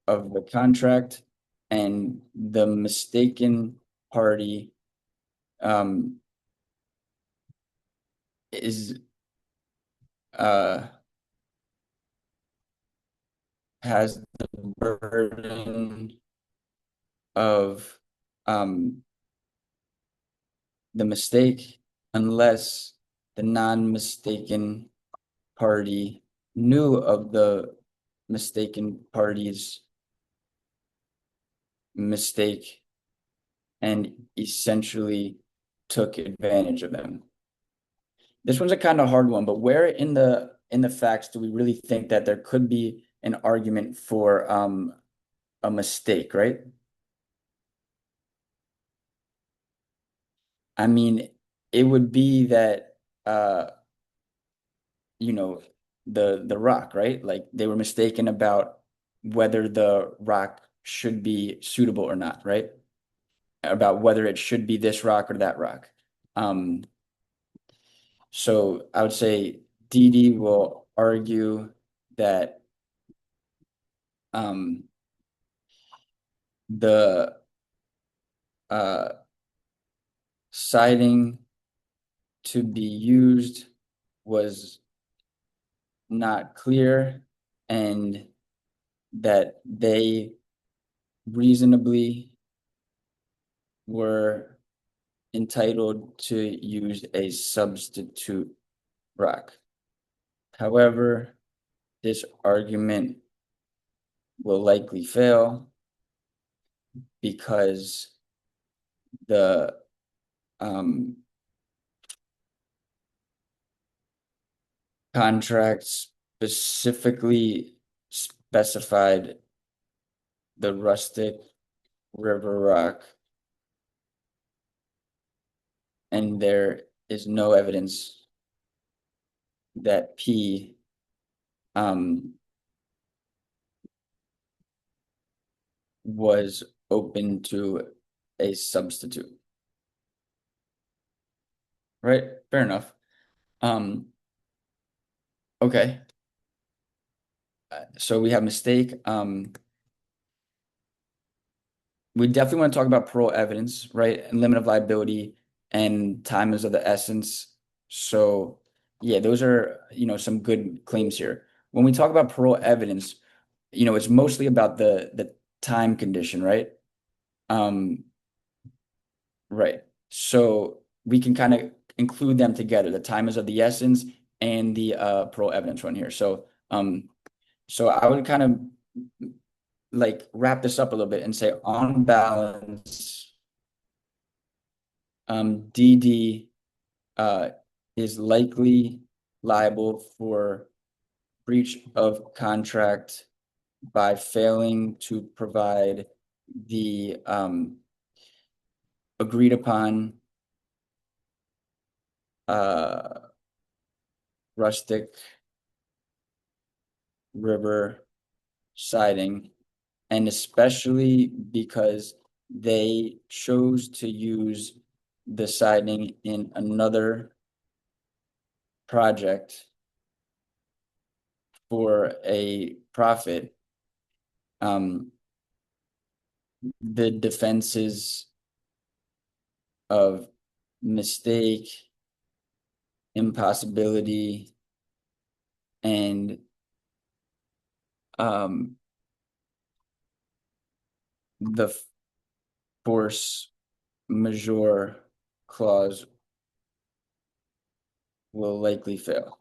Speaker 1: of the contract and the mistaken party um, is uh, has the burden of um, the mistake unless the non-mistaken party knew of the mistaken party's mistake and essentially took advantage of them. This one's a kind of hard one, but where in the facts do we really think that there could be an argument for a mistake, right? I mean, it would be that you know, the rock, right? Like they were mistaken about whether the rock should be suitable or not, right? About whether it should be this rock or that rock. Um, so I would say Didi will argue that um, the uh, siding to be used was not clear and that they reasonably were entitled to use a substitute rock. However, this argument will likely fail because the um, contract specifically specified the rustic river rock, and there is no evidence that P um, was open to a substitute. Right? Fair enough. Um, okay. So we have mistake. We definitely want to talk about parole evidence, right? And limit of liability and time is of the essence. So yeah, those are, some good claims here. When we talk about parole evidence, it's mostly about the time condition, right? Um, right. So we can kind of include them together. The time is of the essence and the parole evidence one here. So I would kind of like wrap this up a little bit and say on balance. DD uh, is likely liable for breach of contract by failing to provide the agreed upon uh, rustic river siding, and especially because they chose to use the siding in another project for a profit. Um, the defenses of mistake, impossibility, and um, the force majeure clause will likely fail.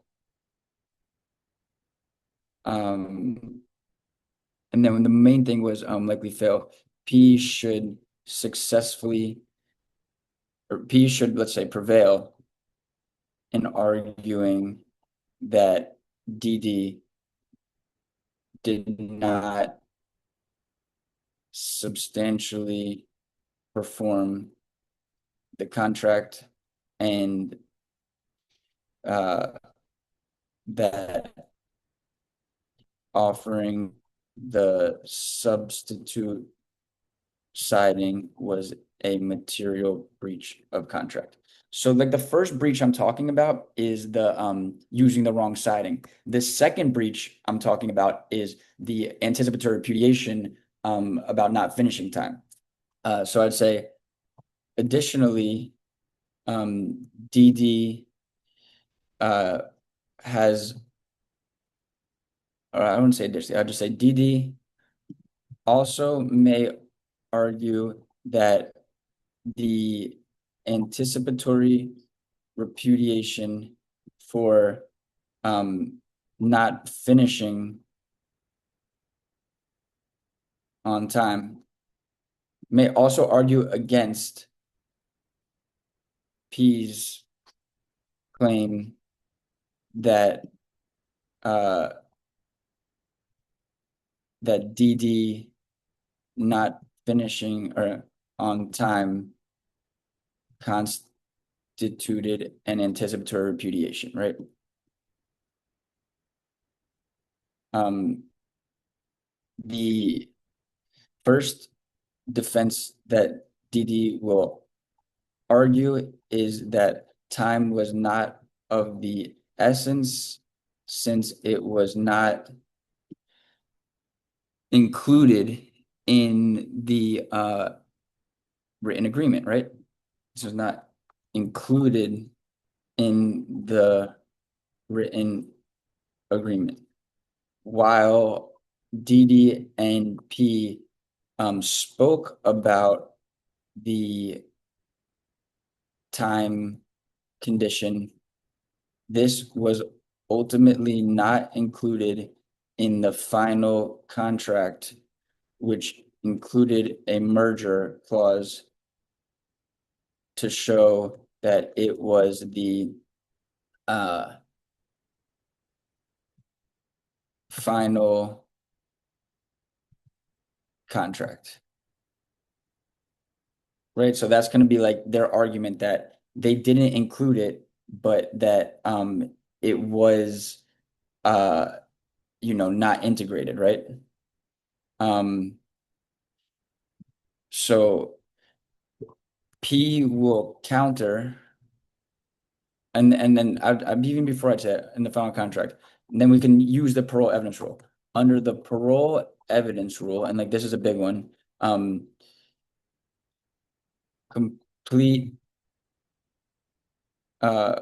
Speaker 1: Um, and then the main thing was likely fail. P should successfully, or P should, let's say, prevail in arguing that DD did not substantially perform the contract, and uh, that offering the substitute siding was a material breach of contract. So like the first breach I'm talking about is the using the wrong siding. The second breach I'm talking about is the anticipatory repudiation about not finishing time. So I'd say additionally, DD uh, has, or I wouldn't say additionally, I'd just say DD also may argue that the anticipatory repudiation for not finishing on time may also argue against P's claim that uh, that DD not finishing or on time constituted an anticipatory repudiation, right? Um, the first defense that DD will argue is that time was not of the essence since it was not included in the written agreement, right? This was not included in the written agreement. While DD and P spoke about the time condition, this was ultimately not included in the final contract, which included a merger clause to show that it was the final contract, right? So that's going to be like their argument that they didn't include it, but that it was not integrated, right? Um, so P will counter, and then I'd even before I said in the final contract, and then we can use the parole evidence rule. Under the parole evidence rule, and like this is a big one, complete uh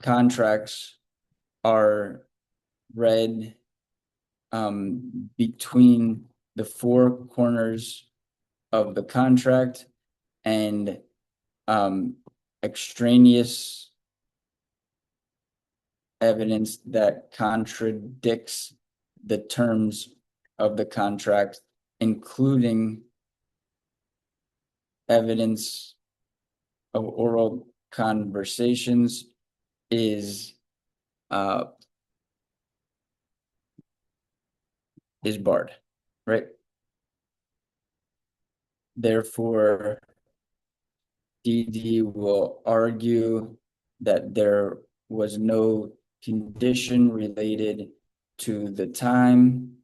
Speaker 1: contracts are read between the four corners of the contract, and extraneous evidence that contradicts the terms of the contract, including evidence of oral conversations is uh is barred, right? Therefore, DD will argue that there was no condition related to the time,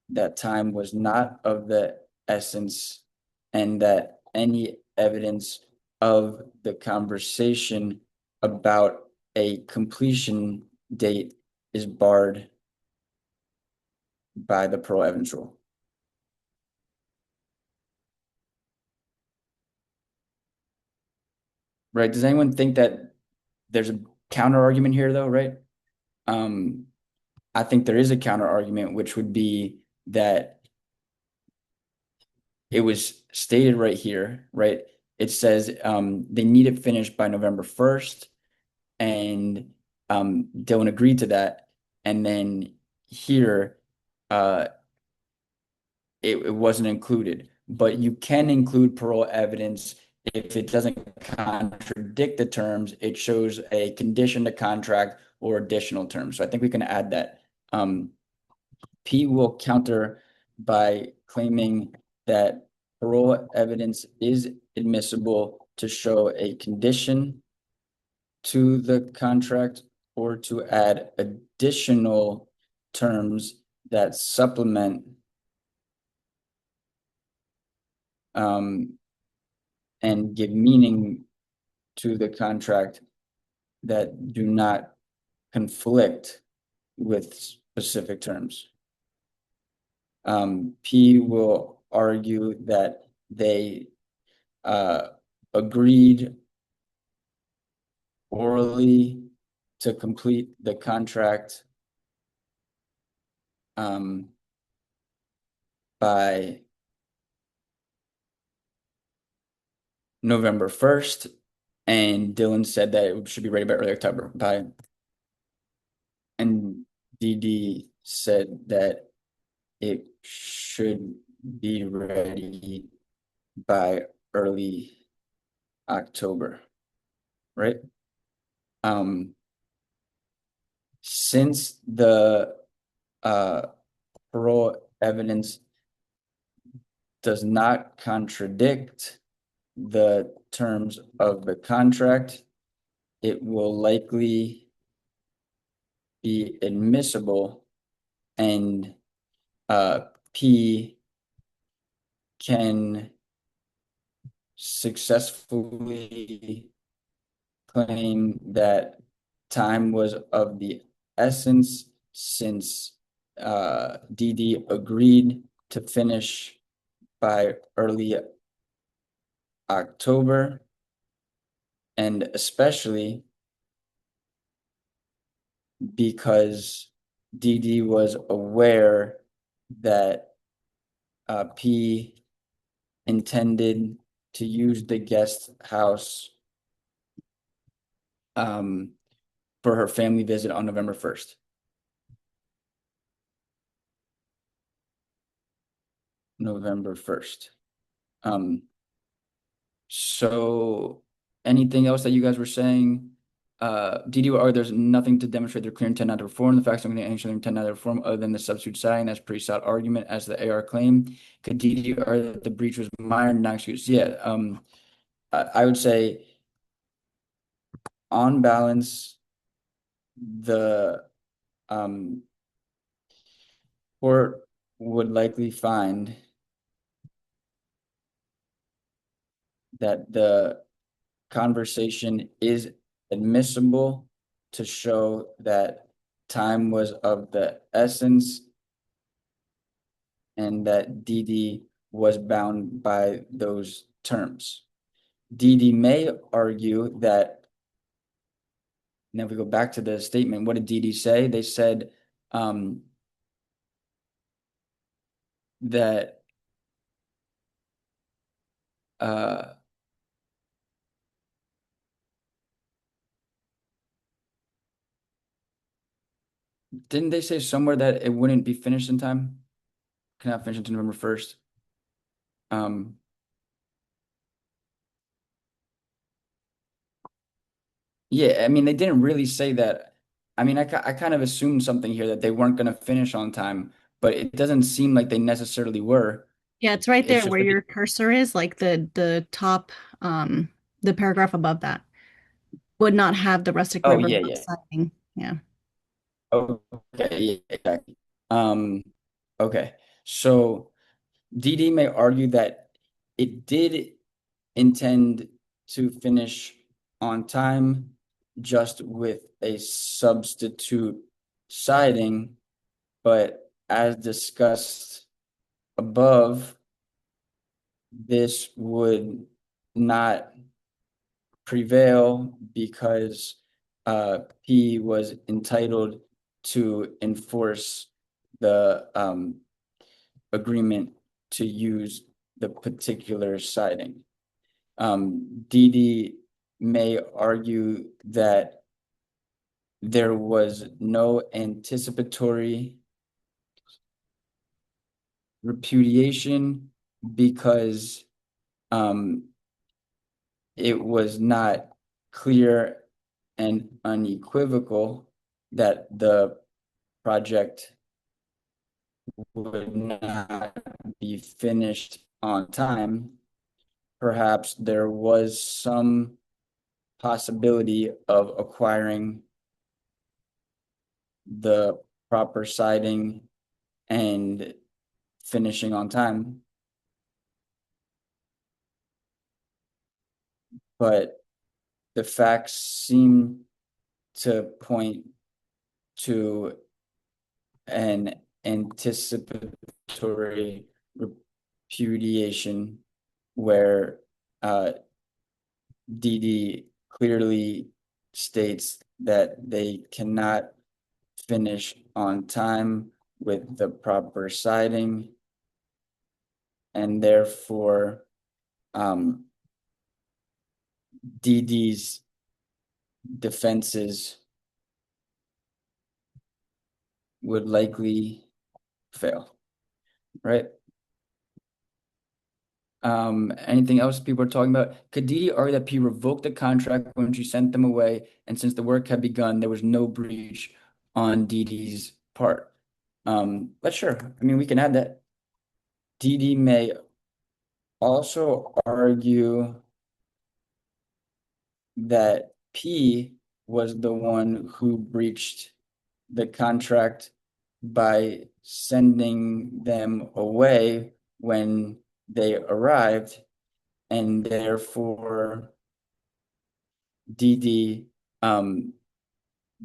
Speaker 1: that time was not of the essence, and that any evidence of the conversation about a completion date is barred by the parole evidence rule. Right? Does anyone think that there's a counter argument here though, right? Um, I think there is a counter argument, which would be that it was stated right here, right? It says they need it finished by November 1st, and Dylan agreed to that. And then here, uh, it wasn't included. But you can include parole evidence if it doesn't contradict the terms, it shows a condition to contract or additional terms. So I think we can add that. P will counter by claiming that parole evidence is admissible to show a condition to the contract or to add additional terms that supplement um, and give meaning to the contract that do not conflict with specific terms. P will argue that they agreed orally to complete the contract by November 1st, and Dylan said that it should be ready by early October. And DD said that it should be ready by early October, right? Since the parole evidence does not contradict the terms of the contract, it will likely be admissible, and P can successfully claim that time was of the essence since DD agreed to finish by early October, and especially because DD was aware that P intended to use the guest house for her family visit on November 1st. November 1st. So anything else that you guys were saying? DD would argue there's nothing to demonstrate their clear intent not to perform. The facts don't contain any intent not to perform other than the substitute citing. That's pretty solid argument as the AR claim. Could DD argue that the breach was minor, not excuse? Yeah. I would say on balance, the court would likely find that the conversation is admissible to show that time was of the essence and that DD was bound by those terms. DD may argue that, now if we go back to the statement, what did DD say? They said that didn't they say somewhere that it wouldn't be finished in time? Cannot finish until November 1st. Yeah, I mean, they didn't really say that. I mean, I kind of assumed something here that they weren't going to finish on time, but it doesn't seem like they necessarily were.
Speaker 3: Yeah, it's right
Speaker 1: It's
Speaker 3: there
Speaker 1: just
Speaker 3: where
Speaker 1: like,
Speaker 3: your cursor is, like the top, the paragraph above that would not have the rustic
Speaker 1: oh,
Speaker 3: river
Speaker 1: yeah,
Speaker 3: front
Speaker 1: yeah.
Speaker 3: siding. Yeah.
Speaker 1: Okay, yeah, exactly. Um, okay. So DD may argue that it did intend to finish on time just with a substitute siding, but as discussed above, this would not prevail because P was entitled to enforce the agreement to use the particular siding. DD may argue that there was no anticipatory repudiation because um, it was not clear and unequivocal that the project would not be finished on time. Perhaps there was some possibility of acquiring the proper siding and finishing on time, but the facts seem to point to an anticipatory repudiation where DD clearly states that they cannot finish on time with the proper siding, and therefore DD's defenses would likely fail, right? Anything else people are talking about? Could DD argue that P revoked the contract when she sent them away, and since the work had begun, there was no breach on DD's part? But sure, I mean, we can add that. DD may also argue that P was the one who breached the contract by sending them away when they arrived, and therefore DD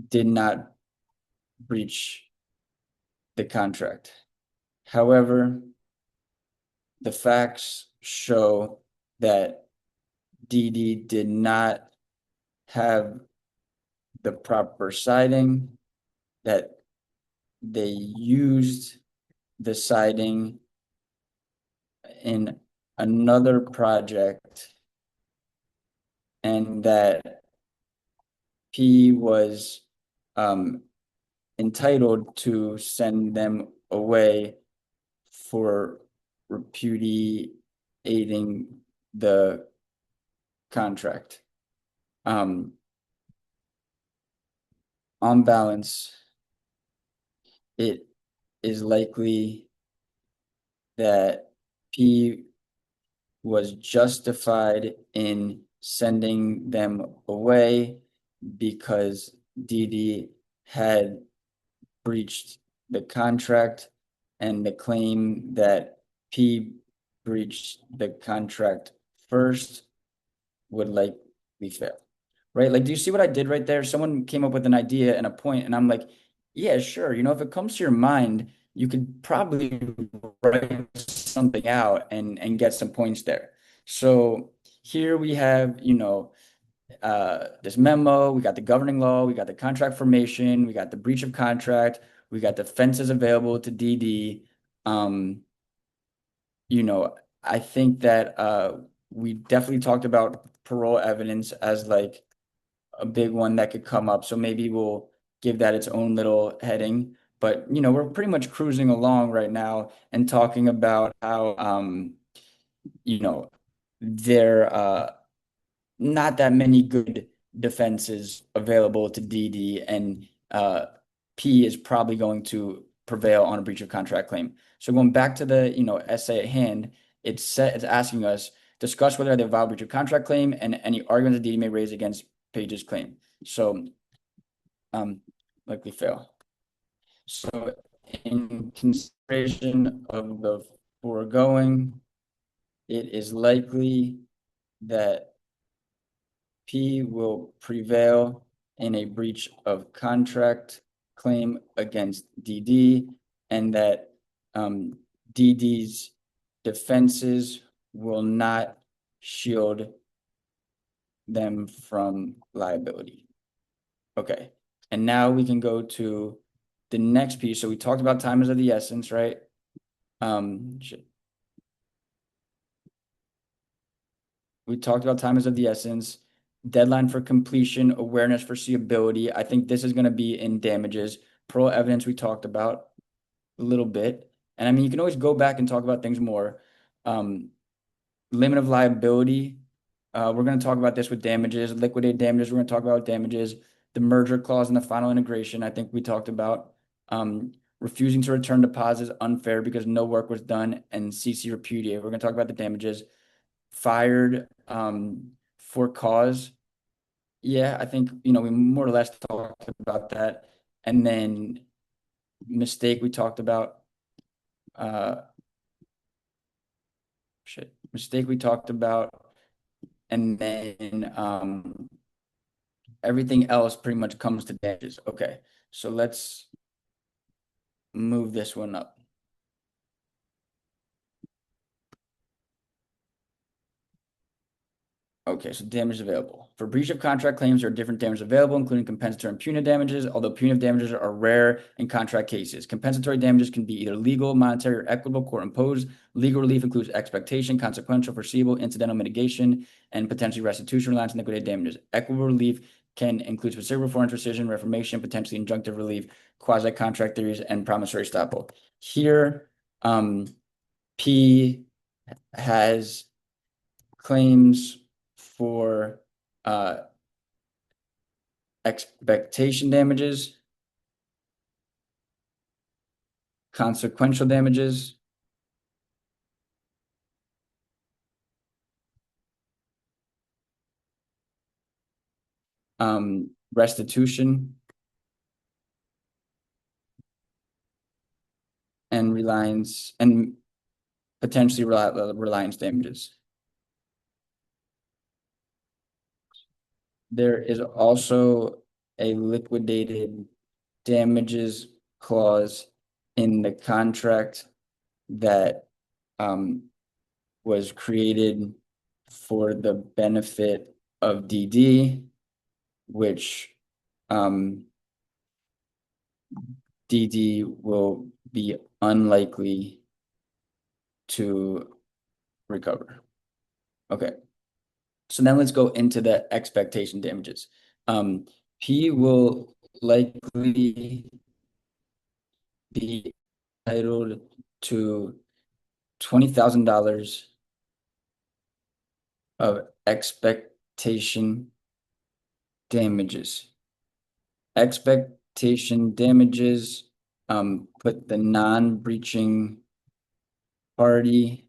Speaker 1: did not breach the contract. However, the facts show that DD did not have the proper siding, that they used the siding in another project, and that P was um, entitled to send them away for repudiating the contract. Um, on balance, it is likely that P was justified in sending them away because DD had breached the contract, and the claim that P breached the contract first would likely fail. Right? Like, do you see what I did right there? Someone came up with an idea and a point, and I'm like, yeah, sure. If it comes to your mind, you could probably write something out and get some points there. So here we have, this memo, we got the governing law, we got the contract formation, we got the breach of contract, we got the fences available to DD. Um, you know, I think that we definitely talked about parole evidence as like a big one that could come up. So maybe we'll give that its own little heading. But we're pretty much cruising along right now and talking about how you know, there not that many good defenses available to DD, and P is probably going to prevail on a breach of contract claim. So going back to the essay at hand, it's asking us discuss whether they violate breach of contract claim and any arguments that DD may raise against Page's claim. So likely fail. So in consideration of the foregoing, it is likely that P will prevail in a breach of contract claim against DD, and that DD's defenses will not shield them from liability. Okay, and now we can go to the next piece. So we talked about time is of the essence, right? We talked about time is of the essence, deadline for completion, awareness, foreseeability. I think this is going to be in damages. Parole evidence we talked about a little bit. And I mean, you can always go back and talk about things more. Limit of liability. We're going to talk about this with damages, liquidated damages. We're going to talk about damages, the merger clause and the final integration. I think we talked about refusing to return deposits unfair because no work was done, and CC repudiate. We're going to talk about the damages. Fired for cause. Yeah, I think we more or less talked about that. And then mistake we talked about. Mistake we talked about. And then everything else pretty much comes to damages. Okay, so let's move this one up. Okay, so damage available. For breach of contract claims, there are different damages available, including compensatory and punitive damages, although punitive damages are rare in contract cases. Compensatory damages can be either legal, monetary, or equitable, court imposed. Legal relief includes expectation, consequential, foreseeable, incidental mitigation, and potentially restitution, reliance, and liquidated damages. Equitable relief can include specific performance rescission, reformation, potentially injunctive relief, quasi-contract theories, and promissory estoppel. Here, P has claims for expectation damages, consequential damages, restitution, and reliance, and potentially reliance damages. There is also a liquidated damages clause in the contract that was created for the benefit of DD, which DD will be unlikely to recover. Okay. So now let's go into the expectation damages. P will likely be entitled to $20,000 of expectation damages. Expectation damages put the non-breaching party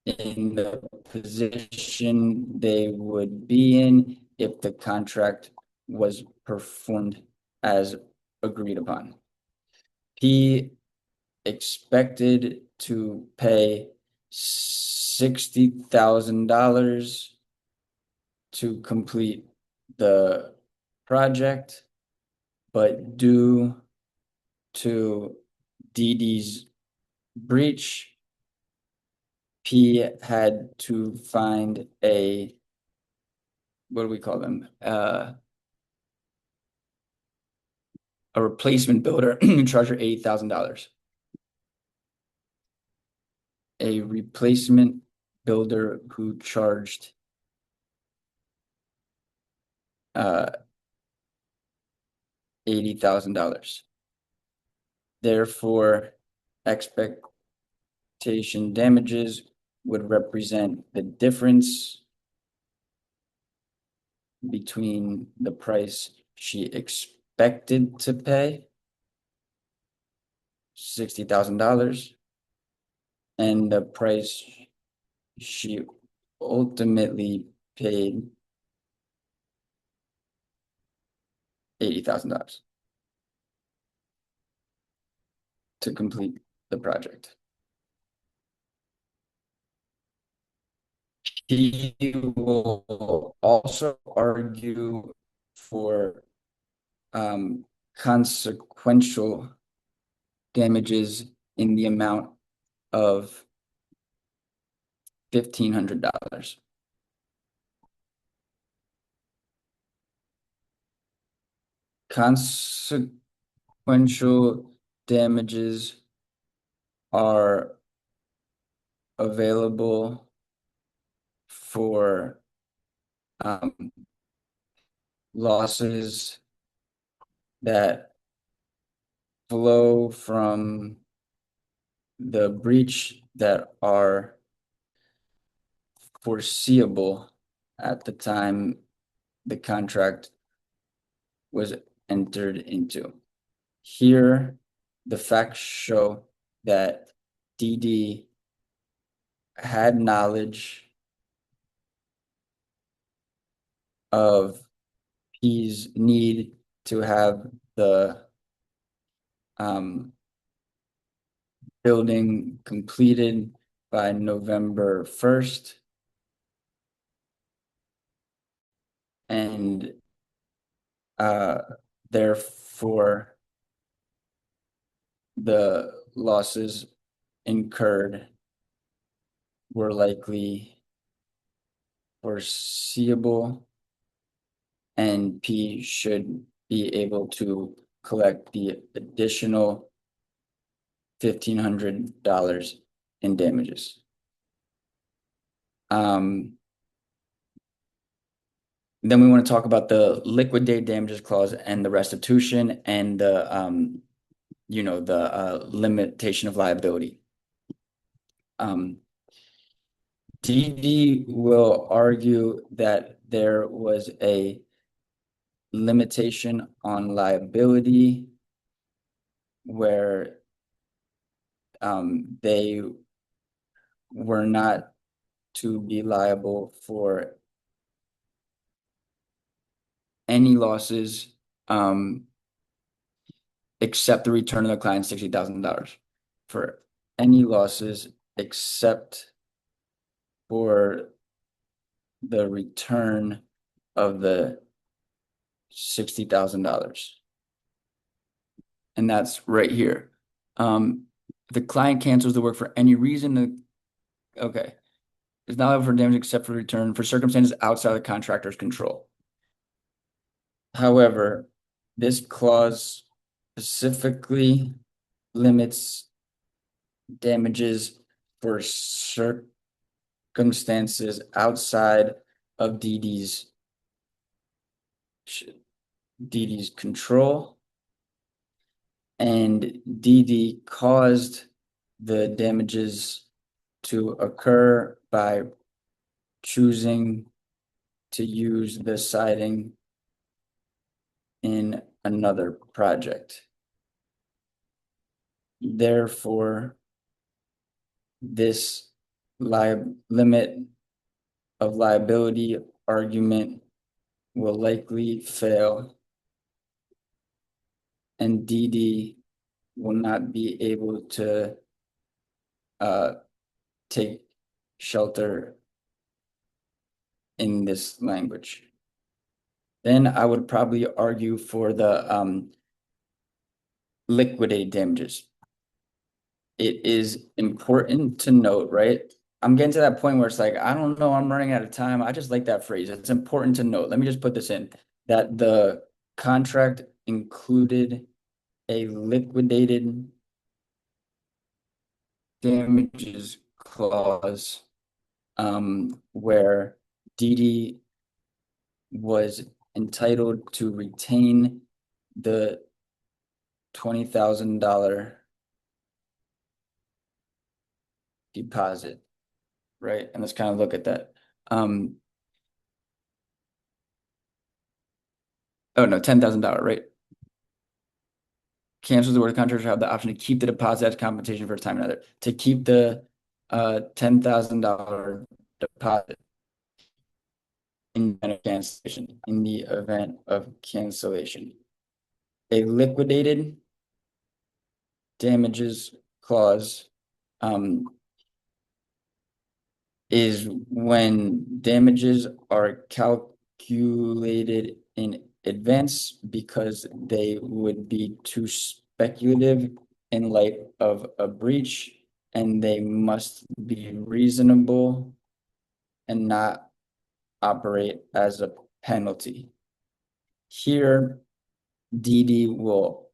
Speaker 1: in the position they would be in if the contract was performed as agreed upon. P expected to pay $60,000 to complete the project, but due to DD's breach, P had to find a, what do we call them? A replacement builder who charged her $80,000. A replacement builder who charged $80,000. Therefore, expectation damages would represent the difference between the price she expected to pay, $60,000, and the price she ultimately paid, $80,000 to complete the project. He will also argue for consequential damages in the amount of $1,500. Consequential damages are available for losses that flow from the breach that are foreseeable at the time the contract was entered into. Here, the facts show that DD had knowledge of P's need to have the building completed by November 1st, and therefore the losses incurred were likely foreseeable, and P should be able to collect the additional $1,500 in damages. Then we want to talk about the liquidate damages clause and the restitution and the limitation of liability. DD will argue that there was a limitation on liability where they were not to be liable for any losses except the return of the client $60,000 for any losses except for the return of the $60,000. And that's right here. The client cancels the work for any reason. Okay. It's not liable for damage except for return for circumstances outside the contractor's control. However, this clause specifically limits damages for circumstances outside of DD's control, and DD caused the damages to occur by choosing to use the siding in another project. Therefore, this limit of liability argument will likely fail, and DD will not be able to take shelter in this language. Then I would probably argue for the liquidate damages. It is important to note, right? I'm getting to that point where it's like, I don't know, I'm running out of time. I just like that phrase. It's important to note. Let me just put this in, that the contract included a liquidated damages clause where DD was entitled to retain the $20,000 deposit, right? And let's kind of look at that. Oh no, $10,000, right? Cancels the awarded contract shall have the option to keep the deposit as compensation for its time and other. To keep the $10,000 deposit in the event of cancellation. In the event of cancellation, a liquidated damages clause is when damages are calculated in advance because they would be too speculative in light of a breach, and they must be reasonable and not operate as a penalty. Here, Dee will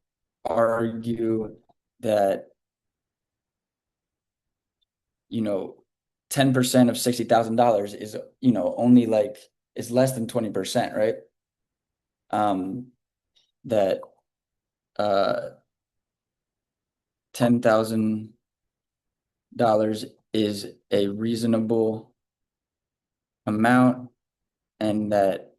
Speaker 1: argue that, 10% of $60,000 is, only like is less than 20%, right? That $10,000 is a reasonable amount and that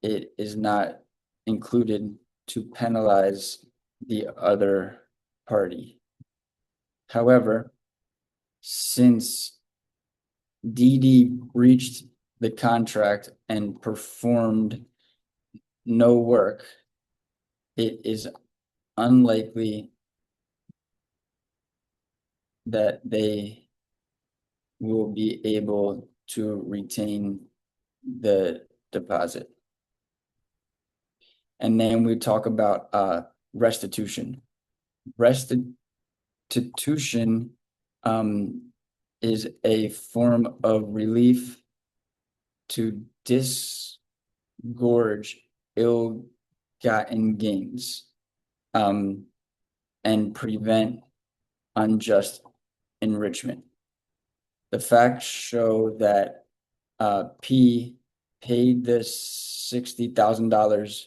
Speaker 1: it is not included to penalize the other party. However, since Dee breached the contract and performed no work, it is unlikely that they will be able to retain the deposit. And then we talk about restitution. Restitution is a form of relief to disgorge ill-gotten gains and prevent unjust enrichment. The facts show that P paid the $60,000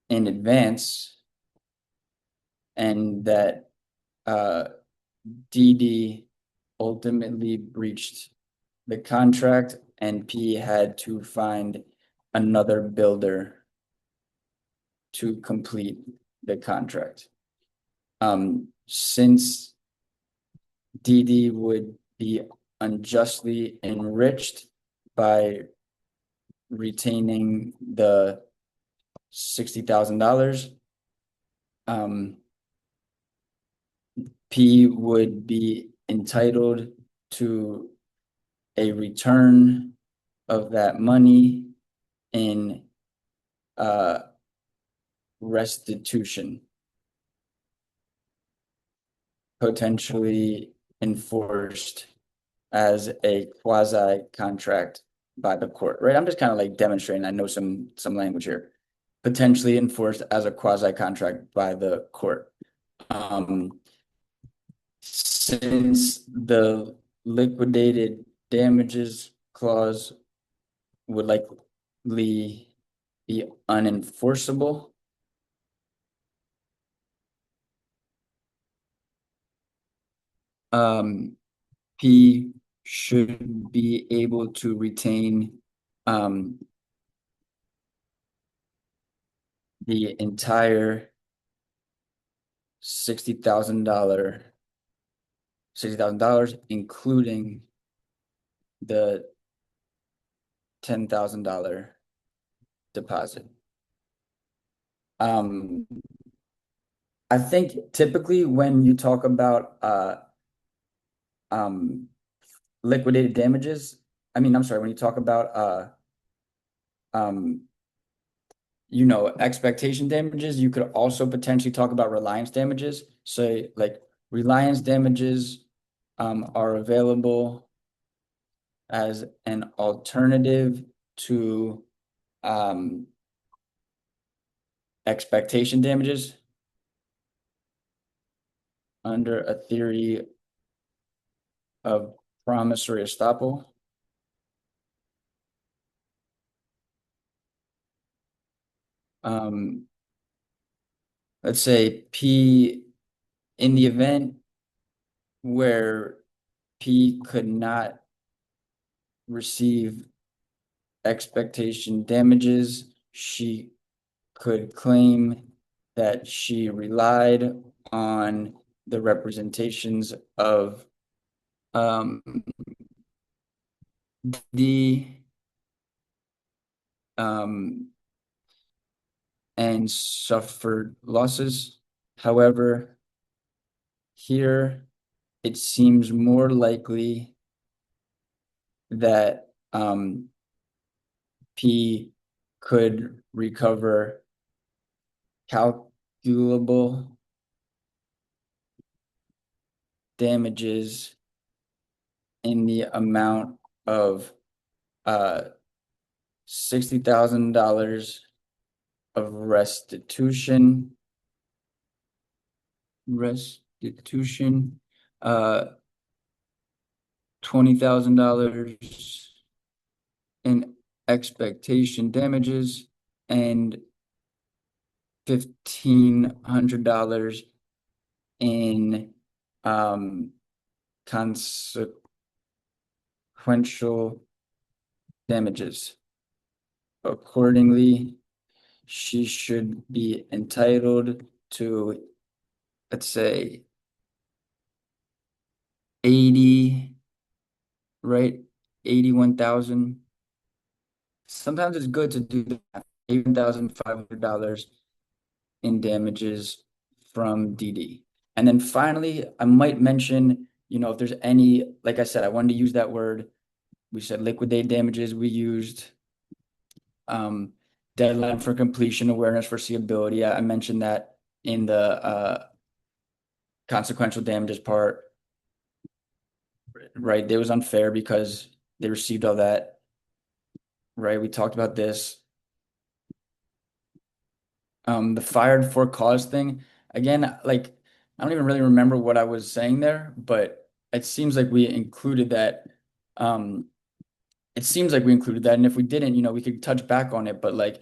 Speaker 1: in advance, and that Dee ultimately breached the contract, and P had to find another builder to complete the contract. Since Dee would be unjustly enriched by retaining the $60,000, P would be entitled to a return of that money in restitution, potentially enforced as a quasi contract by the court, right? I'm just kind of like demonstrating. I know some language here. Potentially enforced as a quasi contract by the court. Since the liquidated damages clause would likely be unenforceable, P should be able to retain the entire $60,000, including the $10,000 deposit. I think typically when you talk about liquidated damages, when you talk about expectation damages, you could also potentially talk about reliance damages. So like reliance damages are available as an alternative to expectation damages under a theory of promissory estoppel. Let's say P, in the event where P could not receive expectation damages, she could claim that she relied on the representations of um, the um, and suffered losses. However, here it seems more likely that P could recover calculable damages in the amount of $60,000 of restitution, $20,000 in expectation damages, and $1,500 in consequential damages. Accordingly, she should be entitled to, let's say, 80, right? 81,000. Sometimes it's good to do that. $81,500 in damages from DD. And then finally, I might mention, if there's any, like I said, I wanted to use that word. We said liquidate damages. We used um, deadline for completion, awareness, foreseeability. I mentioned that in the consequential damages part, right? It was unfair because they received all that, right? We talked about this. The fired for cause thing, again, like I don't even really remember what I was saying there, but it seems like we included that. Um, it seems like we included that, and if we didn't, we could touch back on it, but like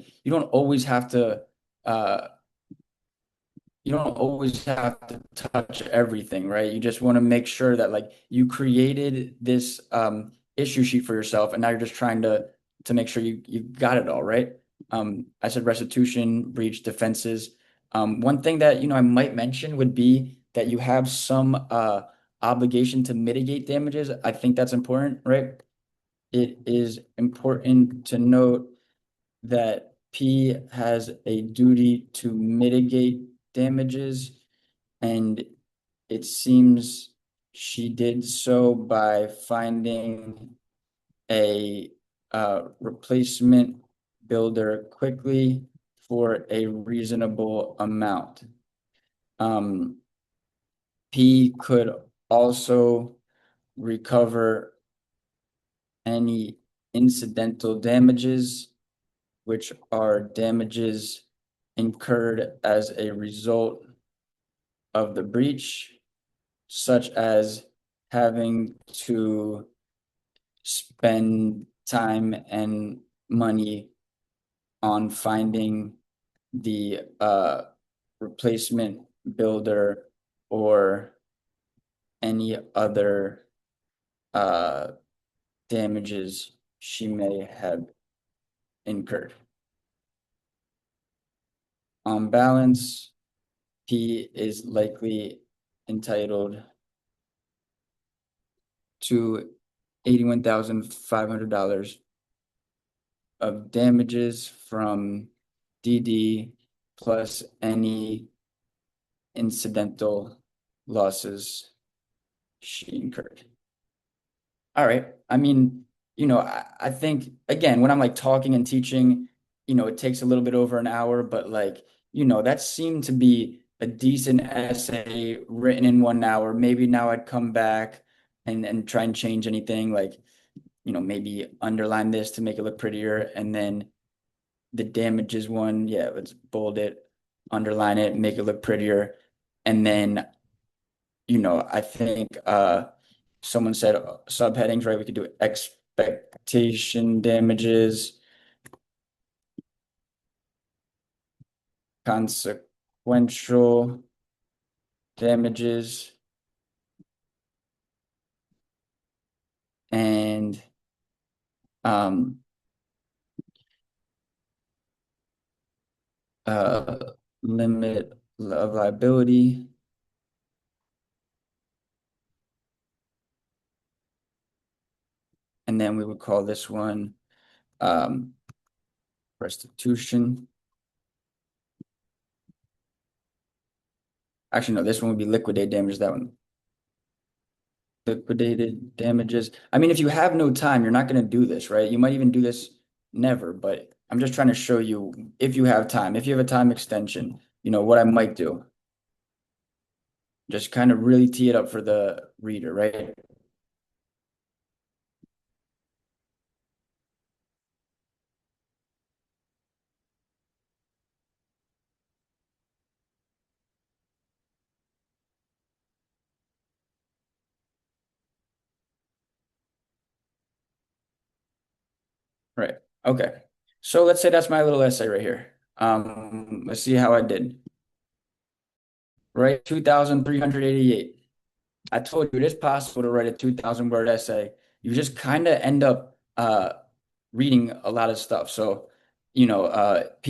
Speaker 1: uh you don't always have to touch everything, right? You just want to make sure that like you created this issue sheet for yourself, and now you're just trying to make sure you got it all right. I said restitution, breach, defenses. One thing that I might mention would be that you have some obligation to mitigate damages. I think that's important, right? It is important to note that P has a duty to mitigate damages, and it seems she did so by finding a replacement builder quickly for a reasonable amount. P could also recover any incidental damages, which are damages incurred as a result of the breach, such as having to spend time and money on finding the replacement builder or any other uh, damages she may have incurred. On balance, P is likely entitled to $81,500 of damages from DD plus any incidental losses she incurred. All right. I mean, I think again, when I'm like talking and teaching, it takes a little bit over an hour, but like, that seemed to be a decent essay written in 1 hour. Maybe now I'd come back and try and change anything, like, maybe underline this to make it look prettier. And then the damages one, yeah, let's bold it, underline it, make it look prettier. And then, I think someone said subheadings, right? We could do expectation damages, consequential damages, and uh, limit of liability. And then we would call this one um, restitution. Actually, no, this one would be liquidated damages. That one, liquidated damages. I mean, if you have no time, you're not going to do this, right? You might even do this never, but I'm just trying to show you if you have time, if you have a time extension, what I might do. Just kind of really tee it up for the reader, right? Right. Okay. So let's say that's my little essay right here. Let's see how I did. Right, 2,388. I told you it is possible to write a 2,000 word essay. You just kind of end up reading a lot of stuff. So, P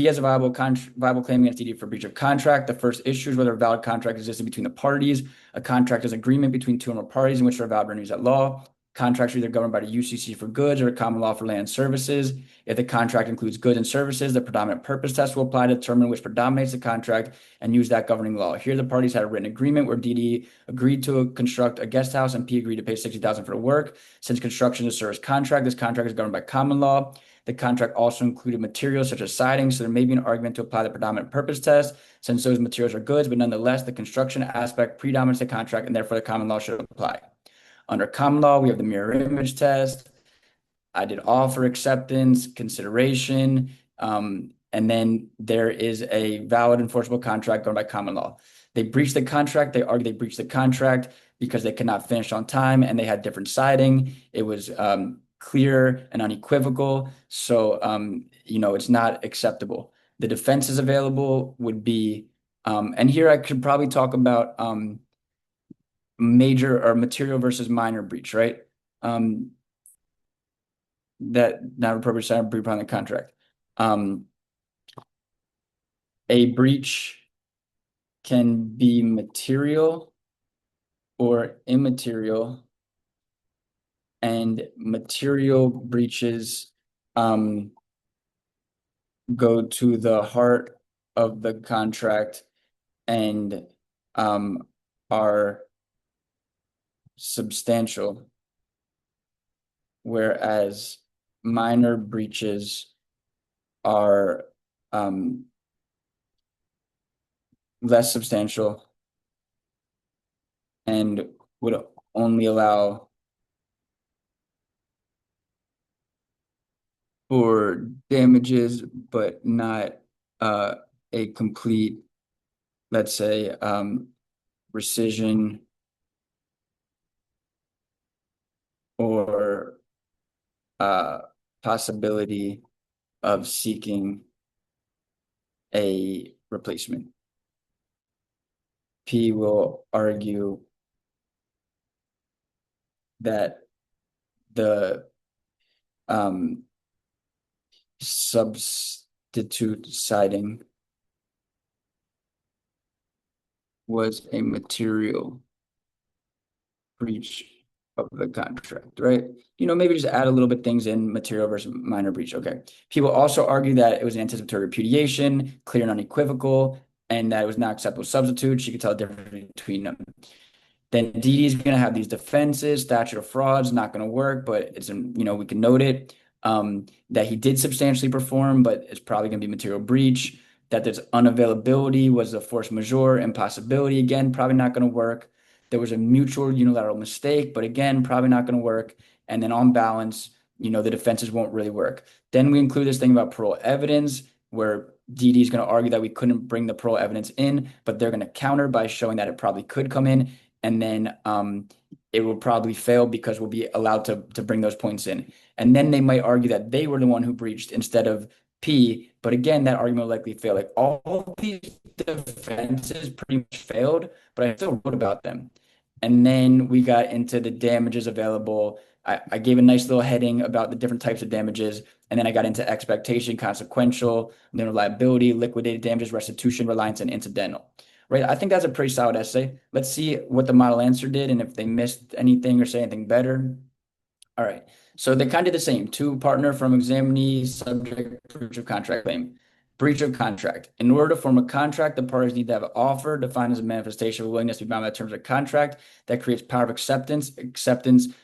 Speaker 1: has a viable claim against DD for breach of contract. The first issue is whether a valid contract exists between the parties. A contract is an agreement between two or more parties in which there are valid remedies at law. Contracts are either governed by the UCC for goods or common law for land services. If the contract includes goods and services, the predominant purpose test will apply to determine which predominates the contract and use that governing law. Here, the parties had a written agreement where DD agreed to construct a guest house and P agreed to pay $60,000 for the work. Since construction is a service contract, this contract is governed by common law. The contract also included materials such as siding, so there may be an argument to apply the predominant purpose test since those materials are goods, but nonetheless, the construction aspect predominates the contract and therefore the common law should apply. Under common law, we have the mirror image test. I did offer acceptance, consideration, and then there is a valid enforceable contract governed by common law. They breached the contract. They argue they breached the contract because they could not finish on time and they had different siding. It was clear and unequivocal. So, it's not acceptable. The defenses available would be, and here I could probably talk about major or material versus minor breach, right? That not appropriate sign breach upon the contract. A breach can be material or immaterial, and material breaches go to the heart of the contract and are substantial, whereas minor breaches are less substantial and would only allow for damages, but not a complete, let's say, rescission or possibility of seeking a replacement. P will argue that the substitute siding was a material breach of the contract, right? Maybe just add a little bit things in material versus minor breach. Okay. People also argue that it was anticipatory repudiation, clear and unequivocal, and that it was not acceptable substitute. She could tell the difference between them. Then DD is going to have these defenses, statute of frauds, not going to work, but it's, we can note it, that he did substantially perform, but it's probably going to be material breach, that there's unavailability was a force majeure, impossibility, again, probably not going to work. There was a mutual unilateral mistake, but again, probably not going to work. And then on balance, the defenses won't really work. Then we include this thing about parole evidence, where DD is going to argue that we couldn't bring the parole evidence in, but they're going to counter by showing that it probably could come in. And then it will probably fail because we'll be allowed to bring those points in. And then they might argue that they were the one who breached instead of P. But again, that argument will likely fail. Like all these defenses pretty much failed, but I still wrote about them. And then we got into the damages available. I gave a nice little heading about the different types of damages, and then I got into expectation, consequential, then liability, liquidated damages, restitution, reliance, and incidental. Right? I think that's a pretty solid essay. Let's see what the model answer did and if they missed anything or say anything better. All right. So they kind of the same. To partner from examinee, subject, breach of contract claim. Breach of contract. In order to form a contract, the parties need to have an offer defined as a manifestation of willingness to be bound by the terms of the contract that creates power of acceptance,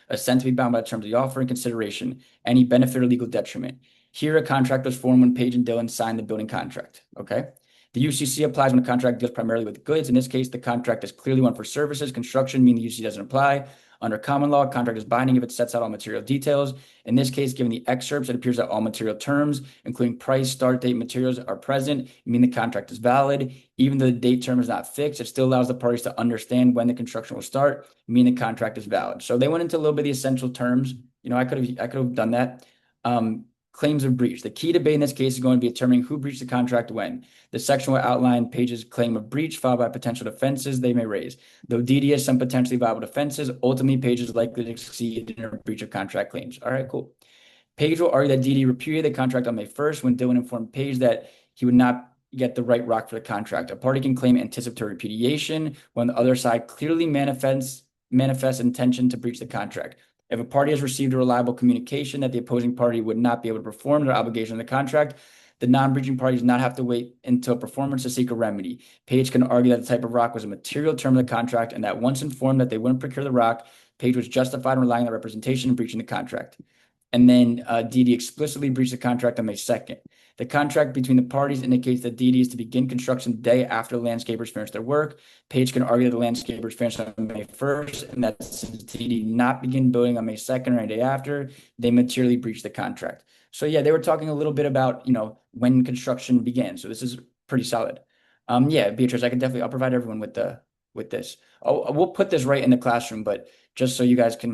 Speaker 1: assent to be bound by the terms of the offer, and consideration, any benefit or legal detriment. Here, a contract was formed when Page and Dillon signed the building contract. Okay. The UCC applies when a contract deals primarily with goods. In this case, the contract is clearly one for services. Construction, meaning the UCC doesn't apply. Under common law, contract is binding if it sets out all material details. In this case, given the excerpts, it appears that all material terms, including price, start date, materials, are present, meaning the contract is valid. Even though the date term is not fixed, it still allows the parties to understand when the construction will start, meaning the contract is valid. So they went into a little bit of the essential terms. I could have done that. Claims of breach. The key debate in this case is going to be determining who breached the contract when. The section will outline Page's claim of breach, followed by potential defenses they may raise. Though DD has some potentially viable defenses, ultimately Page is likely to succeed in her breach of contract claims. All right, cool. Page will argue that DD repudiated the contract on May 1st when Dillon informed Page that he would not get the right rock for the contract. A party can claim anticipatory repudiation when the other side clearly manifests intention to breach the contract. If a party has received a reliable communication that the opposing party would not be able to perform their obligation in the contract, the non-breaching party does not have to wait until performance to seek a remedy. Page can argue that the type of rock was a material term of the contract and that once informed that they wouldn't procure the rock, Page was justified in relying on the representation and breaching the contract. And then DD explicitly breached the contract on May 2nd. The contract between the parties indicates that DD is to begin construction the day after the landscapers finish their work. Page can argue that the landscapers finished on May 1st, and that since DD did not begin building on May 2nd or any day after, they materially breached the contract. So yeah, they were talking a little bit about, when construction began. So this is pretty solid. Yeah, Beatrice, I'll provide everyone with this. We'll put this right in the classroom, but just so you guys can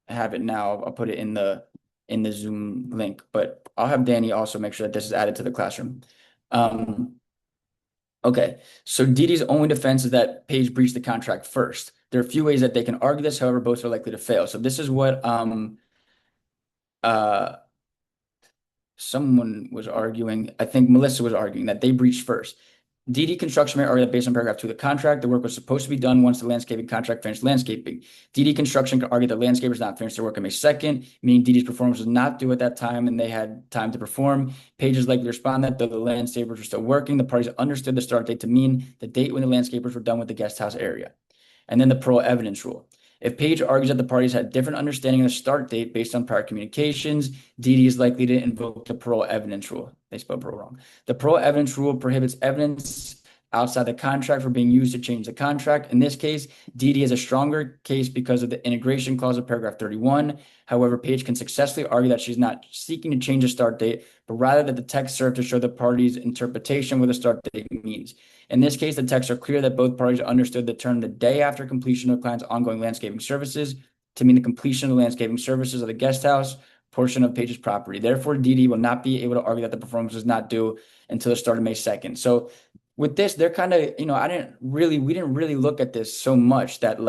Speaker 1: have it now, I'll put it in the Zoom link, but I'll have Danny also make sure that this is added to the classroom. Okay, so DD's only defense is that Page breached the contract first. There are a few ways that they can argue this, however, both are likely to fail. So this is what someone was arguing. I think Melissa was arguing that they breached first. DD Construction may argue that based on paragraph 2 of the contract, the work was supposed to be done once the landscaping contract finished landscaping. DD Construction can argue that landscapers not finished their work on May 2nd, meaning DD's performance was not due at that time and they had time to perform. Page is likely to respond that though the landscapers were still working, the parties understood the start date to mean the date when the landscapers were done with the guest house area. And then the parole evidence rule. If Page argues that the parties had different understanding of the start date based on prior communications, DD is likely to invoke the parole evidence rule. They spelled parole wrong. The parole evidence rule prohibits evidence outside the contract for being used to change the contract. In this case, DD is a stronger case because of the integration clause of paragraph 31. However, Page can successfully argue that she's not seeking to change the start date, but rather that the text served to show the parties' interpretation of what the start date means. In this case, the texts are clear that both parties understood the term the day after completion of the client's ongoing landscaping services to mean the completion of the landscaping services of the guest house portion of Page's property. Therefore, DD will not be able to argue that the performance was not due until the start of May 2nd. So with this, they're kind of, we didn't really look at this so much that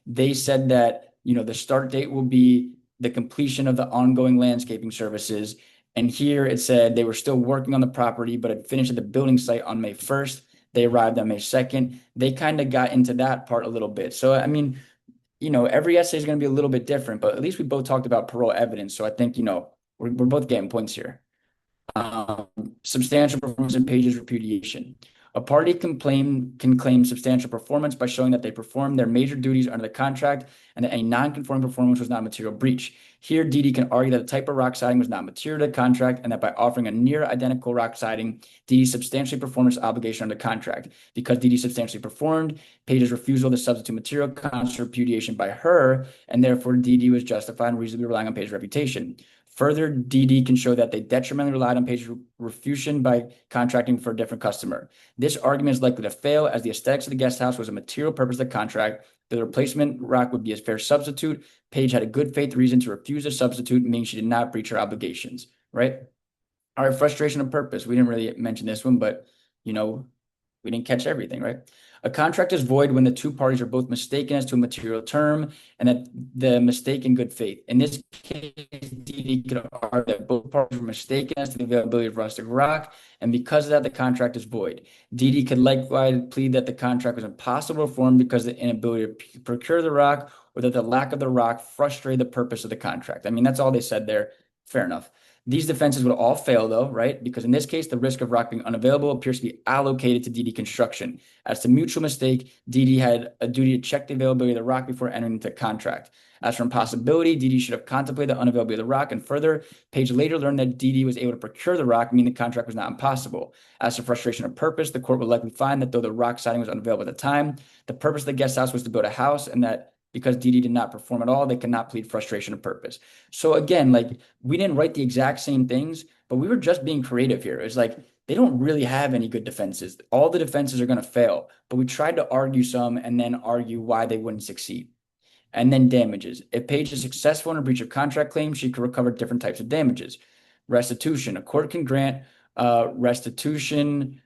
Speaker 1: they said that, the start date will be the completion of the ongoing landscaping services. And here it said they were still working on the property, but had finished at the building site on May 1st. They arrived on May 2nd. They kind of got into that part a little bit. So, I mean, every essay is going to be a little bit different, but at least we both talked about parole evidence. So I think, we're both getting points here. Substantial performance in Page's repudiation. A party can claim substantial performance by showing that they performed their major duties under the contract and that any non-conforming performance was not a material breach. Here, DD can argue that the type of rock siding was not material to the contract and that by offering a near identical rock siding, DD substantially performed its obligation under the contract. Because DD substantially performed, Page's refusal to substitute material constitutes repudiation by her, and therefore DD was justified in reasonably relying on Page's reputation. Further, DD can show that they detrimentally relied on Page's refutation by contracting for a different customer. This argument is likely to fail as the aesthetics of the guest house was a material purpose of the contract. The replacement rock would be a fair substitute. Page had a good faith reason to refuse a substitute, meaning she did not breach her obligations, right? All right, frustration of purpose. We didn't really mention this one, but, we didn't catch everything, right? A contract is void when the two parties are both mistaken as to a material term and that the mistake in good faith. In this case, DD could argue that both parties were mistaken as to the availability of rustic rock, and because of that, the contract is void. DD could likewise plead that the contract was impossible to form because of the inability to procure the rock or that the lack of the rock frustrated the purpose of the contract. I mean, that's all they said there. Fair enough. These defenses would all fail, though, right? Because in this case, the risk of rock being unavailable appears to be allocated to DD Construction. As to mutual mistake, DD had a duty to check the availability of the rock before entering into contract. As for impossibility, DD should have contemplated the unavailability of the rock, and further, Page later learned that DD was able to procure the rock, meaning the contract was not impossible. As to frustration of purpose, the court would likely find that though the rock siding was unavailable at the time, the purpose of the guest house was to build a house, and that because DD did not perform at all, they cannot plead frustration of purpose. So again, like we didn't write the exact same things, but we were just being creative here. It's like they don't really have any good defenses. All the defenses are going to fail, but we tried to argue some and then argue why they wouldn't succeed. And then damages. If Paige is successful in a breach of contract claim, she could recover different types of damages. Restitution. A court can grant restitution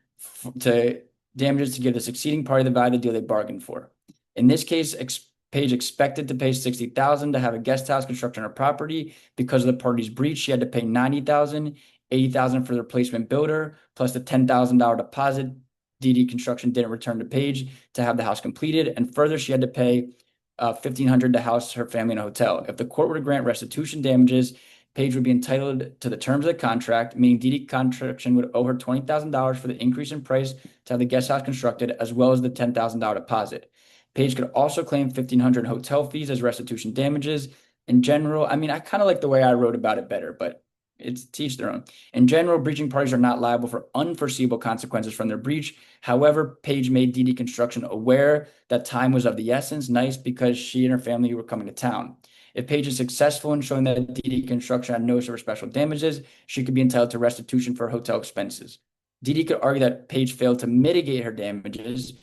Speaker 1: to damages to give the succeeding party the value of the deal they bargained for. In this case, Paige expected to pay $60,000 to have a guest house constructed on her property. Because of the party's breach, she had to pay $90,000, $80,000 for the replacement builder, plus the $10,000 deposit DD Construction didn't return to Paige to have the house completed. And further, she had to pay $1,500 to house her family in a hotel. If the court were to grant restitution damages, Paige would be entitled to the terms of the contract, meaning DD Construction would owe her $20,000 for the increase in price to have the guest house constructed, as well as the $10,000 deposit. Paige could also claim $1,500 hotel fees as restitution damages. In general, I mean, I kind of like the way I wrote about it better, but it's to each their own. In general, breaching parties are not liable for unforeseeable consequences from their breach. However, Paige made DD Construction aware that time was of the essence, nice because she and her family were coming to town. If Paige is successful in showing that DD Construction had no sort of special damages, she could be entitled to restitution for hotel expenses. DD could argue that Paige failed to mitigate her damages,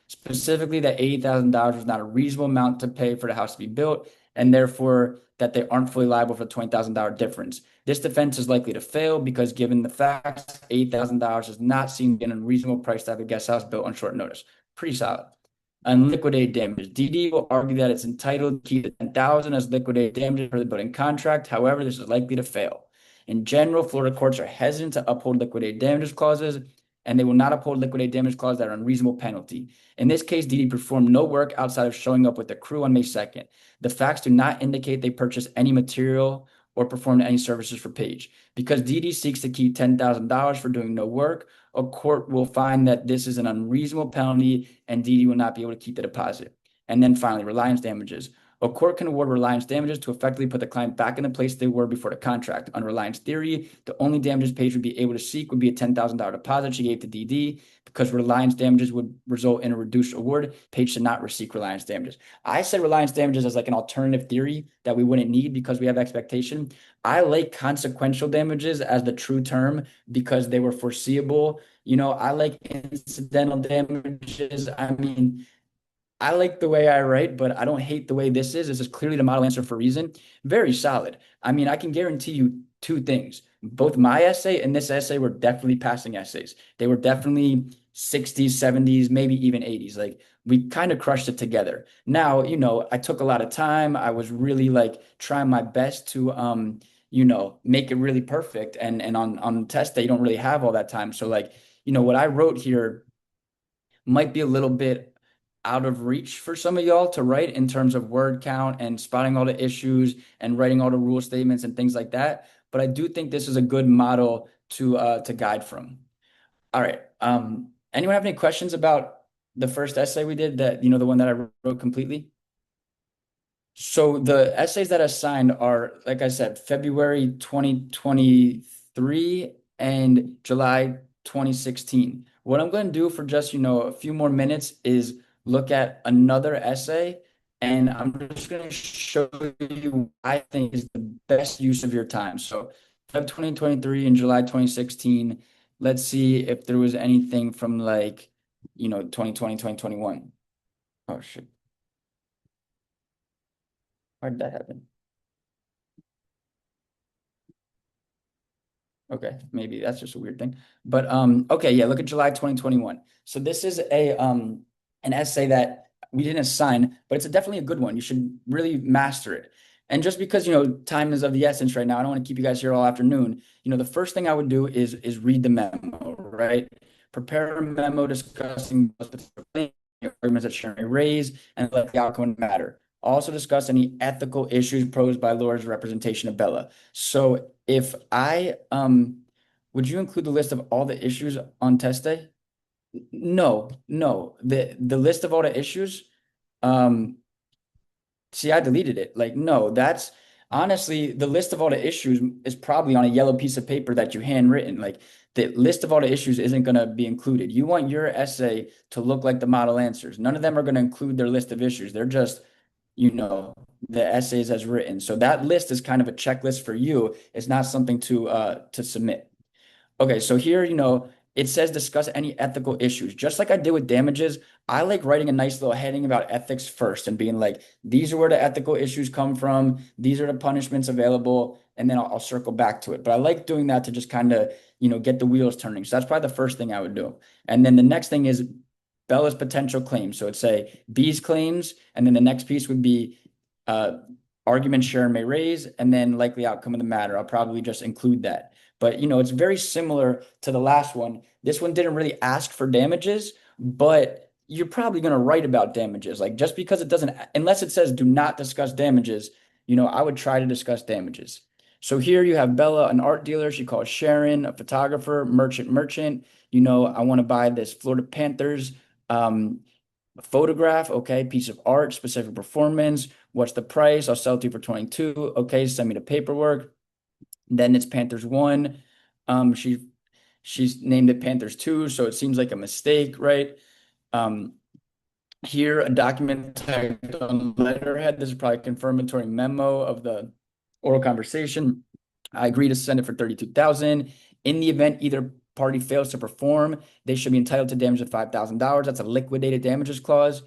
Speaker 1: specifically that $80,000 was not a reasonable amount to pay for the house to be built, and therefore that they aren't fully liable for the $20,000 difference. This defense is likely to fail because given the facts, $8,000 does not seem to be an unreasonable price to have a guest house built on short notice. Pretty solid. Unliquidated damage. DD will argue that it's entitled to keep the $10,000 as liquidated damages for the building contract. However, this is likely to fail. In general, Florida courts are hesitant to uphold liquidated damages clauses, and they will not uphold liquidated damage clauses that are unreasonable penalty. In this case, DD performed no work outside of showing up with the crew on May 2nd. The facts do not indicate they purchased any material or performed any services for Paige. Because DD seeks to keep $10,000 for doing no work, a court will find that this is an unreasonable penalty and DD will not be able to keep the deposit. And then finally, reliance damages. A court can award reliance damages to effectively put the client back in the place they were before the contract. Under reliance theory, the only damages Paige would be able to seek would be a $10,000 deposit she gave to DD. Because reliance damages would result in a reduced award, Paige should not receive reliance damages. I said reliance damages as like an alternative theory that we wouldn't need because we have expectation. I like consequential damages as the true term because they were foreseeable. You know, I like incidental damages. I mean, I like the way I write, but I don't hate the way this is. This is clearly the model answer for a reason. Very solid. I mean, I can guarantee you two things. Both my essay and this essay were definitely passing essays. They were definitely 60s, 70s, maybe even 80s. Like we kind of crushed it together. Now, you know, I took a lot of time. I was really like trying my best to make it really perfect. And on test day, you don't really have all that time. So like, you know, what I wrote here might be a little bit out of reach for some of y'all to write in terms of word count and spotting all the issues and writing all the rule statements and things like that. But I do think this is a good model to guide from. All right. Anyone have any questions about the first essay we did that, you know, the one that I wrote completely? So the essays that I signed are, like I said, February 2023 and July 2016. What I'm going to do for just, you know, a few more minutes is look at another essay, and I'm just going to show you what I think is the best use of your time. So Feb 2023 and July 2016, let's see if there was anything from like, you know, 2020, 2021. Oh, shit. Why did that happen? Okay, maybe that's just a weird thing. But okay, yeah, look at July 2021. So this is a an essay that we didn't assign, but it's definitely a good one. You should really master it. And just because, time is of the essence right now, I don't want to keep you guys here all afternoon. The first thing I would do is read the memo, right? Prepare a memo discussing the arguments that Sharon may raise and let the outcome matter. Also discuss any ethical issues posed by Laura's representation of Bella. So if I would you include the list of all the issues on test day? No, no. The list of all the issues, um, see, I deleted it. Like, no, that's honestly the list of all the issues is probably on a yellow piece of paper that you handwritten. Like the list of all the issues isn't going to be included. You want your essay to look like the model answers. None of them are going to include their list of issues. They're just, you know, the essays as written. So that list is kind of a checklist for you. It's not something to submit. Okay, so here, it says discuss any ethical issues. Just like I did with damages, I like writing a nice little heading about ethics first and being like, these are where the ethical issues come from. These are the punishments available. And then I'll circle back to it. But I like doing that to just kind of, get the wheels turning. So that's probably the first thing I would do. And then the next thing is Bella's potential claims. So it'd say B's claims. And then the next piece would be uh, arguments Sharon may raise, and then likely outcome of the matter. I'll probably just include that. But it's very similar to the last one. This one didn't really ask for damages, but you're probably going to write about damages. Like just because it doesn't, unless it says do not discuss damages, I would try to discuss damages. So here you have Bella, an art dealer. She calls Sharon, a photographer, merchant. I want to buy this Florida Panthers photograph. Okay, piece of art, specific performance. What's the price? I'll sell it to you for 22. Okay, send me the paperwork. Then it's Panthers 1. She's named it Panthers 2, so it seems like a mistake, right? Um, Here, a document typed on letterhead. This is probably a confirmatory memo of the oral conversation. I agree to send it for 32,000. In the event either party fails to perform, they should be entitled to damage of $5,000. That's a liquidated damages clause.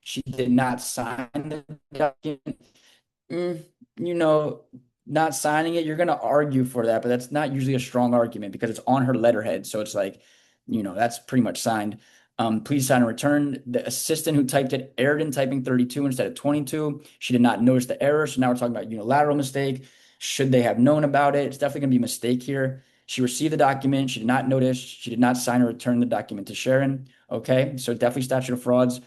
Speaker 1: She did not sign the document. Mm, you know, Not signing it, you're going to argue for that, but that's not usually a strong argument because it's on her letterhead. So it's like, that's pretty much signed. Please sign and return. The assistant who typed it erred in typing 32 instead of 22. She did not notice the error. So now we're talking about unilateral mistake. Should they have known about it? It's definitely going to be a mistake here. She received the document. She did not notice. She did not sign or return the document to Sharon. Okay, so definitely statute of frauds.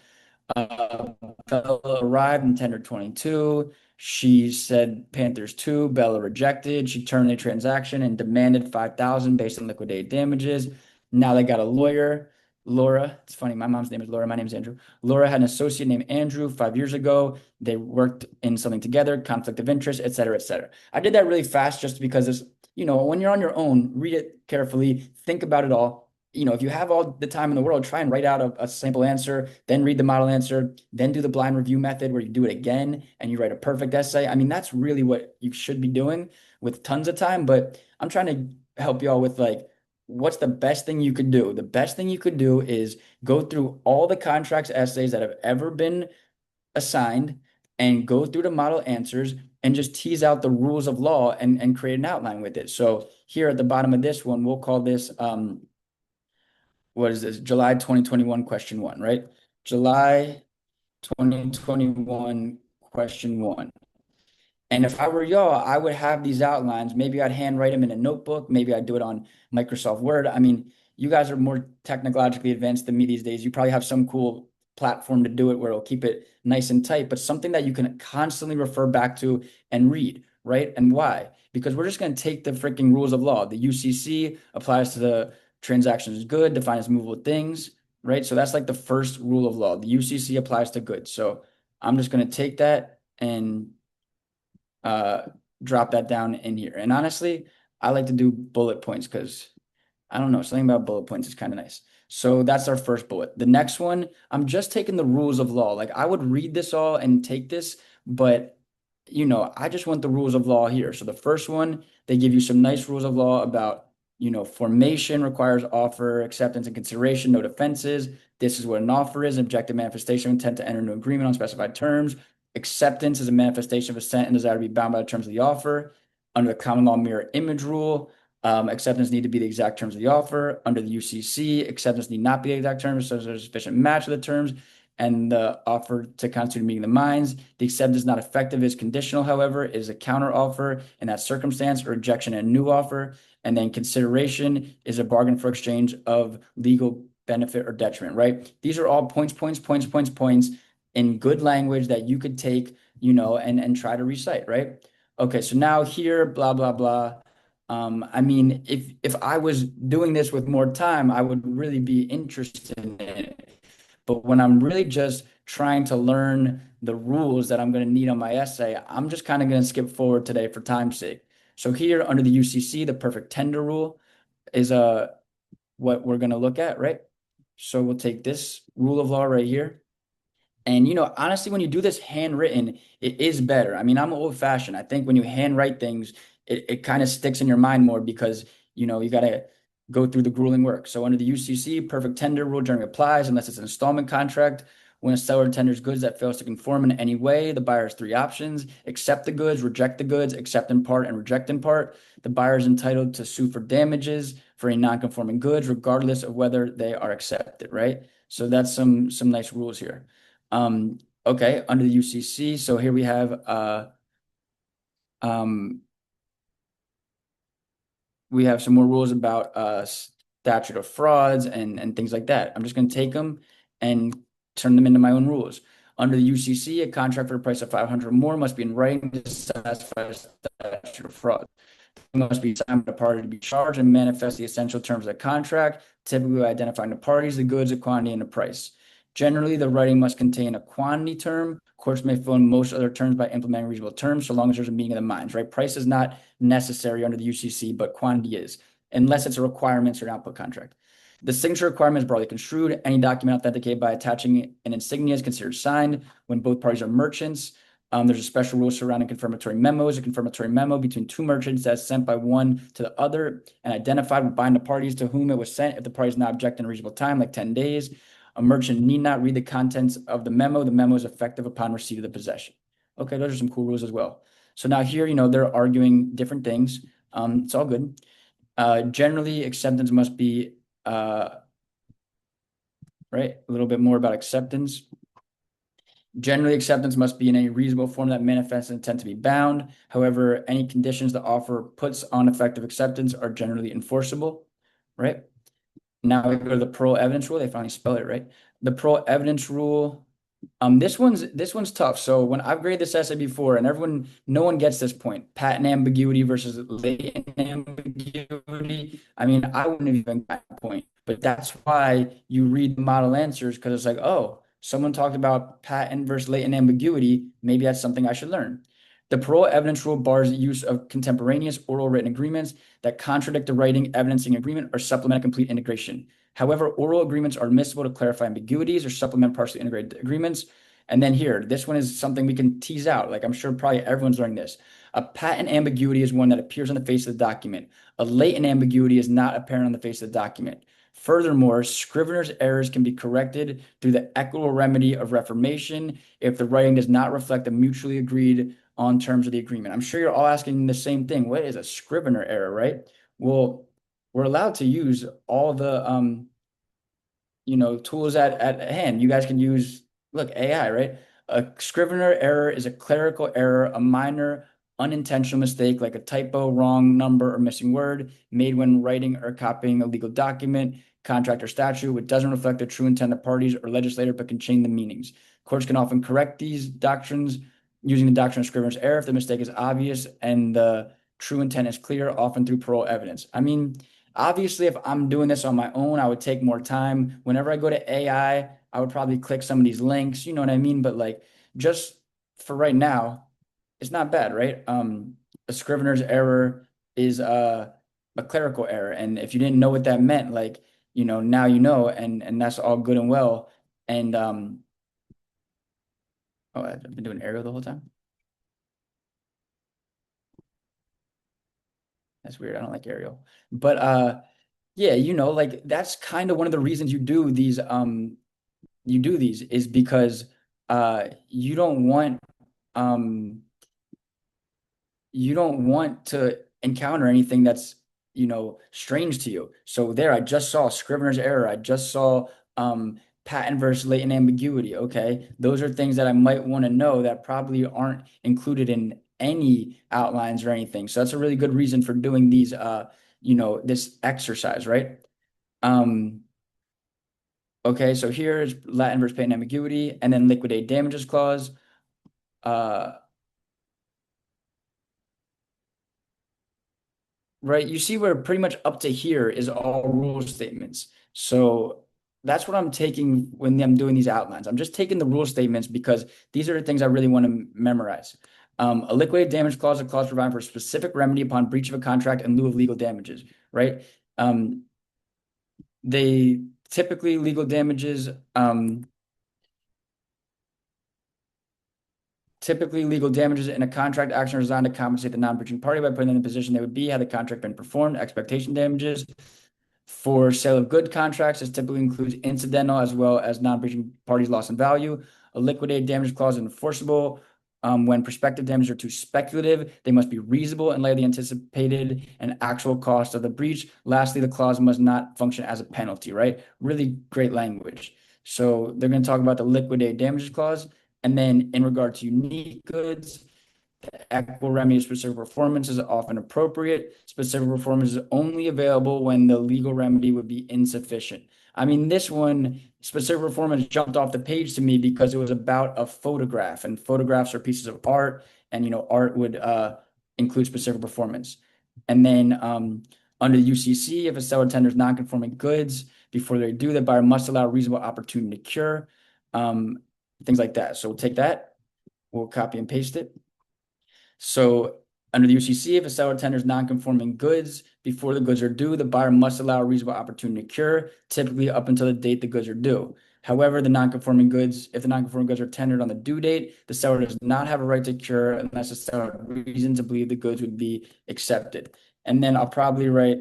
Speaker 1: Bella arrived in tender 22. She said Panthers 2. Bella rejected. She terminated transaction and demanded 5,000 based on liquidated damages. Now they got a lawyer. Laura, it's funny, my mom's name is Laura, my name is Andrew. Laura had an associate named Andrew 5 years ago. They worked in something together, conflict of interest, et cetera, et cetera. I did that really fast just because it's, when you're on your own, read it carefully, think about it all. If you have all the time in the world, try and write out a simple answer, then read the model answer, then do the blind review method where you do it again and you write a perfect essay. I mean, that's really what you should be doing with tons of time. But I'm trying to help you all with like, what's the best thing you could do? The best thing you could do is go through all the contracts essays that have ever been assigned and go through the model answers and just tease out the rules of law and create an outline with it. So here at the bottom of this one, we'll call this what is this? July 2021 question 1, right? July 2021 question 1. And if I were y'all, I would have these outlines. Maybe I'd handwrite them in a notebook. Maybe I'd do it on Microsoft Word. I mean, you guys are more technologically advanced than me these days. You probably have some cool platform to do it where it'll keep it nice and tight, but something that you can constantly refer back to and read, right? And why? Because we're just going to take the freaking rules of law. The UCC applies to the transactions good, defined as movable things, right? So that's like the first rule of law. The UCC applies to goods. So I'm just going to take that and uh, drop that down in here. And honestly, I like to do bullet points because I don't know, something about bullet points is kind of nice. So that's our first bullet. The next one, I'm just taking the rules of law. Like I would read this all and take this, but I just want the rules of law here. So the first one, they give you some nice rules of law about, formation requires offer, acceptance and consideration, no defenses. This is what an offer is, objective manifestation of intent to enter into agreement on specified terms. Acceptance is a manifestation of assent and desire to be bound by the terms of the offer. Under the common law mirror image rule, acceptance need to be the exact terms of the offer. Under the UCC, acceptance need not be the exact terms, so there's a sufficient match of the terms. and the offer to constitute a meeting of the minds. The acceptance is not effective is conditional, however, is a counter offer in that circumstance, or rejection and a new offer. And then consideration is a bargain for exchange of legal benefit or detriment, right? These are all points in good language that you could take, and try to recite, right? Okay, so now here, blah, blah, blah. I mean, if I was doing this with more time, I would really be interested in it. But when I'm really just trying to learn the rules that I'm going to need on my essay, I'm just kind of going to skip forward today for time's sake. So here under the UCC, the perfect tender rule is what we're going to look at, right? So we'll take this rule of law right here. And honestly, when you do this handwritten, it is better. I mean, I'm old fashioned. I think when you handwrite things, it kind of sticks in your mind more because you got to go through the grueling work. So under the UCC, perfect tender rule generally applies unless it's an installment contract. When a seller tenders goods that fails to conform in any way, the buyer has three options: accept the goods, reject the goods, accept in part, and reject in part. The buyer is entitled to sue for damages for any non-conforming goods, regardless of whether they are accepted, right? So that's some nice rules here. Okay, under the UCC, so here we have um, some more rules about statute of frauds and things like that. I'm just going to take them and turn them into my own rules. Under the UCC, a contract for a price of 500 or more must be in writing to satisfy the statute of fraud. It must be signed by the party to be charged and manifest the essential terms of the contract, typically identifying the parties, the goods, the quantity, and the price. Generally, the writing must contain a quantity term. Courts may fill in most other terms by implementing reasonable terms, so long as there's a meeting of the minds, right? Price is not necessary under the UCC, but quantity is, unless it's a requirement or an output contract. The signature requirement is broadly construed. Any document authenticated by attaching an insignia is considered signed when both parties are merchants. There's a special rule surrounding confirmatory memos. A confirmatory memo between two merchants that's sent by one to the other and identified will bind the parties to whom it was sent if the parties not object in a reasonable time, like 10 days. A merchant need not read the contents of the memo. The memo is effective upon receipt of the possession. Okay, those are some cool rules as well. So now here, they're arguing different things. It's all good. Generally, acceptance must be, right, a little bit more about acceptance. Generally, acceptance must be in a reasonable form that manifests an intent to be bound. However, any conditions the offer puts on effective acceptance are generally enforceable, right? Now we go to the parole evidence rule. They finally spelled it right. The parole evidence rule. This one's tough. So when I've graded this essay before, and no one gets this point: patent ambiguity versus latent ambiguity. I mean, I wouldn't have even got that point, but that's why you read the model answers, because it's like, oh, someone talked about patent versus latent ambiguity. Maybe that's something I should learn. The parole evidence rule bars the use of contemporaneous oral written agreements that contradict the writing evidencing agreement or supplement a complete integration. However, oral agreements are admissible to clarify ambiguities or supplement partially integrated agreements. And then here, this one is something we can tease out. Like, I'm sure probably everyone's learning this. A patent ambiguity is one that appears on the face of the document. A latent ambiguity is not apparent on the face of the document. Furthermore, scrivener's errors can be corrected through the equitable remedy of reformation if the writing does not reflect the mutually agreed on terms of the agreement. I'm sure you're all asking the same thing. What is a scrivener error, right? Well, we're allowed to use all the tools at hand. You guys can use, look, AI, right? A scrivener error is a clerical error, a minor unintentional mistake like a typo, wrong number, or missing word made when writing or copying a legal document, contract, or statute, which doesn't reflect the true intent of parties or legislator but can change the meanings. Courts can often correct these doctrines using the doctrine of scrivener's error if the mistake is obvious and the true intent is clear, often through parole evidence. I mean, obviously, if I'm doing this on my own, I would take more time. Whenever I go to AI, I would probably click some of these links, you know what I mean? But like, just for right now, it's not bad, right? A scrivener's error is a clerical error. And if you didn't know what that meant, like, now you know, and that's all good and well. And oh, I've been doing Arial the whole time. That's weird. I don't like Arial. But yeah, like that's kind of one of the reasons you do these is because you don't want um to encounter anything that's strange to you. So there, I just saw scrivener's error. I just saw patent versus latent ambiguity. Okay, those are things that I might want to know that probably aren't included in any outlines or anything. So that's a really good reason for doing these, this exercise, right? Um, okay, so here's Latin versus patent ambiguity, and then liquidate damages clause. Uh, right, you see where pretty much up to here is all rule statements. So that's what I'm taking when I'm doing these outlines. I'm just taking the rule statements because these are the things I really want to memorize. A liquidated damage clause, a clause providing for a specific remedy upon breach of a contract in lieu of legal damages, right? They typically legal damages, typically legal damages in a contract action are designed to compensate the non-breaching party by putting them in the position they would be had the contract been performed. Expectation damages for sale of good contracts, this typically includes incidental as well as non-breaching parties' loss in value. A liquidated damage clause is enforceable when prospective damages are too speculative. They must be reasonable in light of the anticipated and actual cost of the breach. Lastly, the clause must not function as a penalty, right? Really great language. So they're going to talk about the liquidated damages clause. And then in regard to unique goods, equitable remedy of specific performance is often appropriate. Specific performance is only available when the legal remedy would be insufficient. I mean, this one, specific performance jumped off the page to me because it was about a photograph, and photographs are pieces of art, and art would include specific performance. And then under the UCC, if a seller tenders non-conforming goods before they're due, the buyer must allow a reasonable opportunity to cure, things like that. So we'll take that, we'll copy and paste it. So under the UCC, if a seller tenders non-conforming goods before the goods are due, the buyer must allow a reasonable opportunity to cure, typically up until the date the goods are due. However, if the non-conforming goods are tendered on the due date, the seller does not have a right to cure unless the seller has reason to believe the goods would be accepted. And then I'll probably write,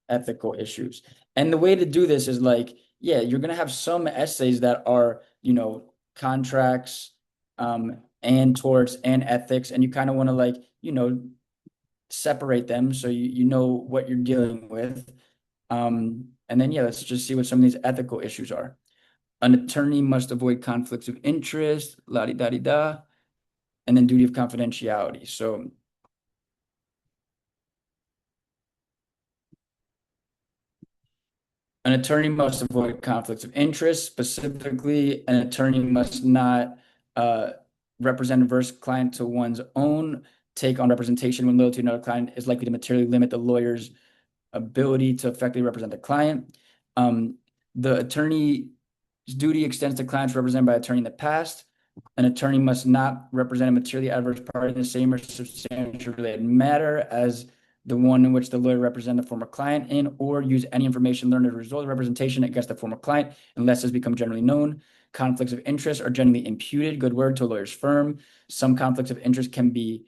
Speaker 1: ethical issues. And the way to do this is like, yeah, you're going to have some essays that are, contracts, and torts and ethics, and you kind of want to like, separate them so you know what you're dealing with. And then, yeah, let's just see what some of these ethical issues are. An attorney must avoid conflicts of interest, la-di-da-di-da, and then duty of confidentiality. So an attorney must avoid conflicts of interest. Specifically, an attorney must not represent a adverse client to one's own, take on representation when loyalty to another client is likely to materially limit the lawyer's ability to effectively represent the client. The attorney's duty extends to clients represented by an attorney in the past. An attorney must not represent a materially adverse party in the same or substantially related matter as the one in which the lawyer represented the former client in, or use any information learned as a result of representation against the former client unless it's become generally known. Conflicts of interest are generally imputed, good word, to a lawyer's firm. Some conflicts of interest can be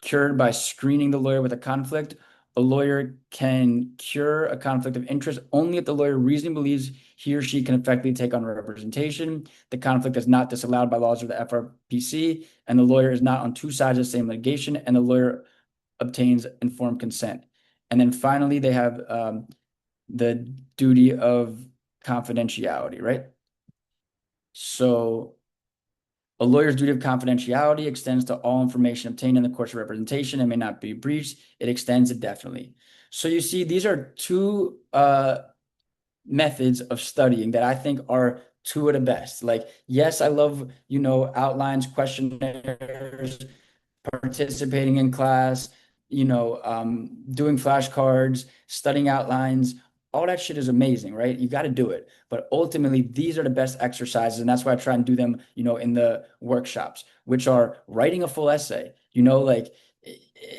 Speaker 1: cured by screening the lawyer with a conflict. A lawyer can cure a conflict of interest only if the lawyer reasonably believes he or she can effectively take on representation. The conflict is not disallowed by laws of the FRPC, and the lawyer is not on two sides of the same litigation, and the lawyer obtains informed consent. And then finally, they have the duty of confidentiality, right? So a lawyer's duty of confidentiality extends to all information obtained in the course of representation and may not be breached. It extends indefinitely. So you see, these are two methods of studying that I think are two of the best. Like, yes, I love, outlines, questionnaires, participating in class, doing flashcards, studying outlines, all that shit is amazing, right? You got to do it. But ultimately, these are the best exercises. And that's why I try and do them, in the workshops, which are writing a full essay, like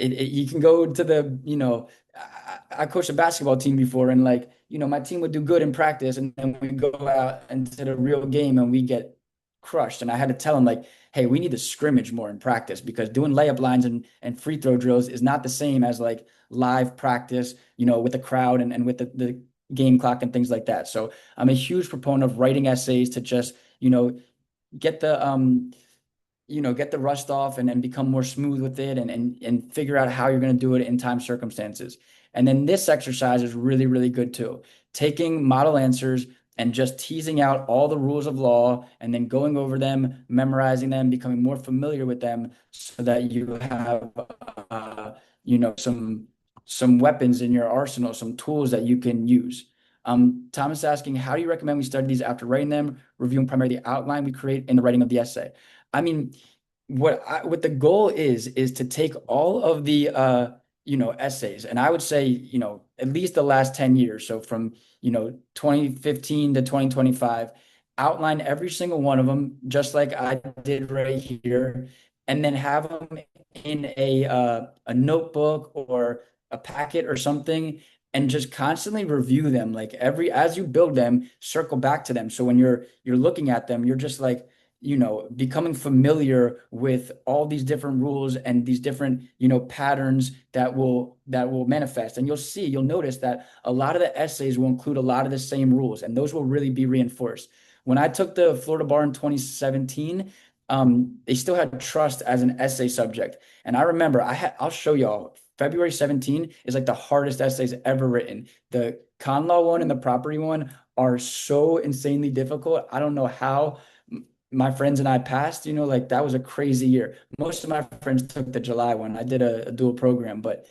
Speaker 1: you can go to the, I coached a basketball team before, and like, my team would do good in practice, and then we go out into the real game and we get crushed. And I had to tell them, like, hey, we need to scrimmage more in practice because doing layup lines and free throw drills is not the same as like live practice, with the crowd and with the game clock and things like that. So I'm a huge proponent of writing essays to just, get the get the rust off and become more smooth with it and figure out how you're going to do it in time circumstances. And then this exercise is really, really good too. taking model answers and just teasing out all the rules of law and then going over them, memorizing them, becoming more familiar with them so that you have uh, some weapons in your arsenal, some tools that you can use. Thomas asking, how do you recommend we study these after writing them, reviewing primarily the outline we create in the writing of the essay? I mean, what the goal is to take all of the essays, and I would say, at least the last 10 years, so from 2015 to 2025, outline every single one of them just like I did right here, and then have them in a notebook or a packet or something, and just constantly review them, like every as you build them, circle back to them, so when you're looking at them, you're just like becoming familiar with all these different rules and these different, patterns that will manifest. And you'll notice that a lot of the essays will include a lot of the same rules, and those will really be reinforced. When I took the Florida bar in 2017, they still had trust as an essay subject. And I remember I'll show y'all. February 17 is like the hardest essays ever written. The con law one and the property one are so insanely difficult. I don't know how my friends and I passed, like that was a crazy year. Most of my friends took the July one. I did a dual program, but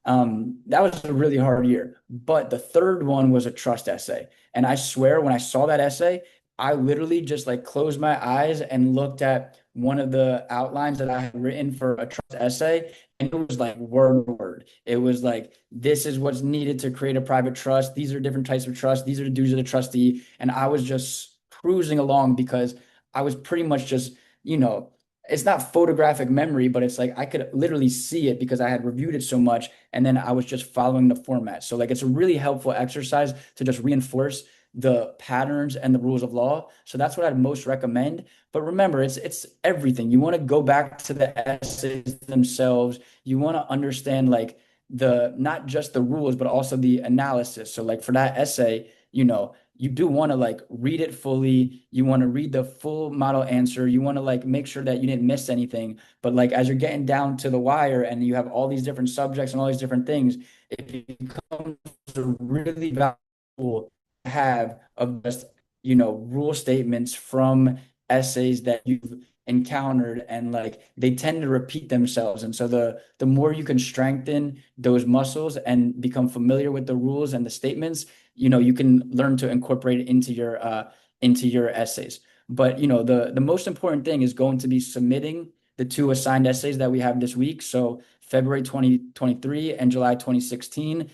Speaker 1: that was a really hard year. But the third one was a trust essay. And I swear, when I saw that essay, I literally just like closed my eyes and looked at one of the outlines that I had written for a trust essay. And it was like word for word. It was like, this is what's needed to create a private trust. These are different types of trust. These are the duties of the trustee. And I was just cruising along because I was pretty much just, it's not photographic memory, but it's like I could literally see it because I had reviewed it so much. And then I was just following the format. So like it's a really helpful exercise to just reinforce the patterns and the rules of law. So that's what I'd most recommend. But remember, it's everything. You want to go back to the essays themselves. You want to understand like the not just the rules, but also the analysis. So like for that essay, you do want to like read it fully. You want to read the full model answer. You want to like make sure that you didn't miss anything. But like as you're getting down to the wire and you have all these different subjects and all these different things, it becomes really valuable to have of just, rule statements from essays that you've encountered, and like they tend to repeat themselves. And so the more you can strengthen those muscles and become familiar with the rules and the statements, you can learn to incorporate it into your essays. But the most important thing is going to be submitting the two assigned essays that we have this week. So February 2023 and July 2016.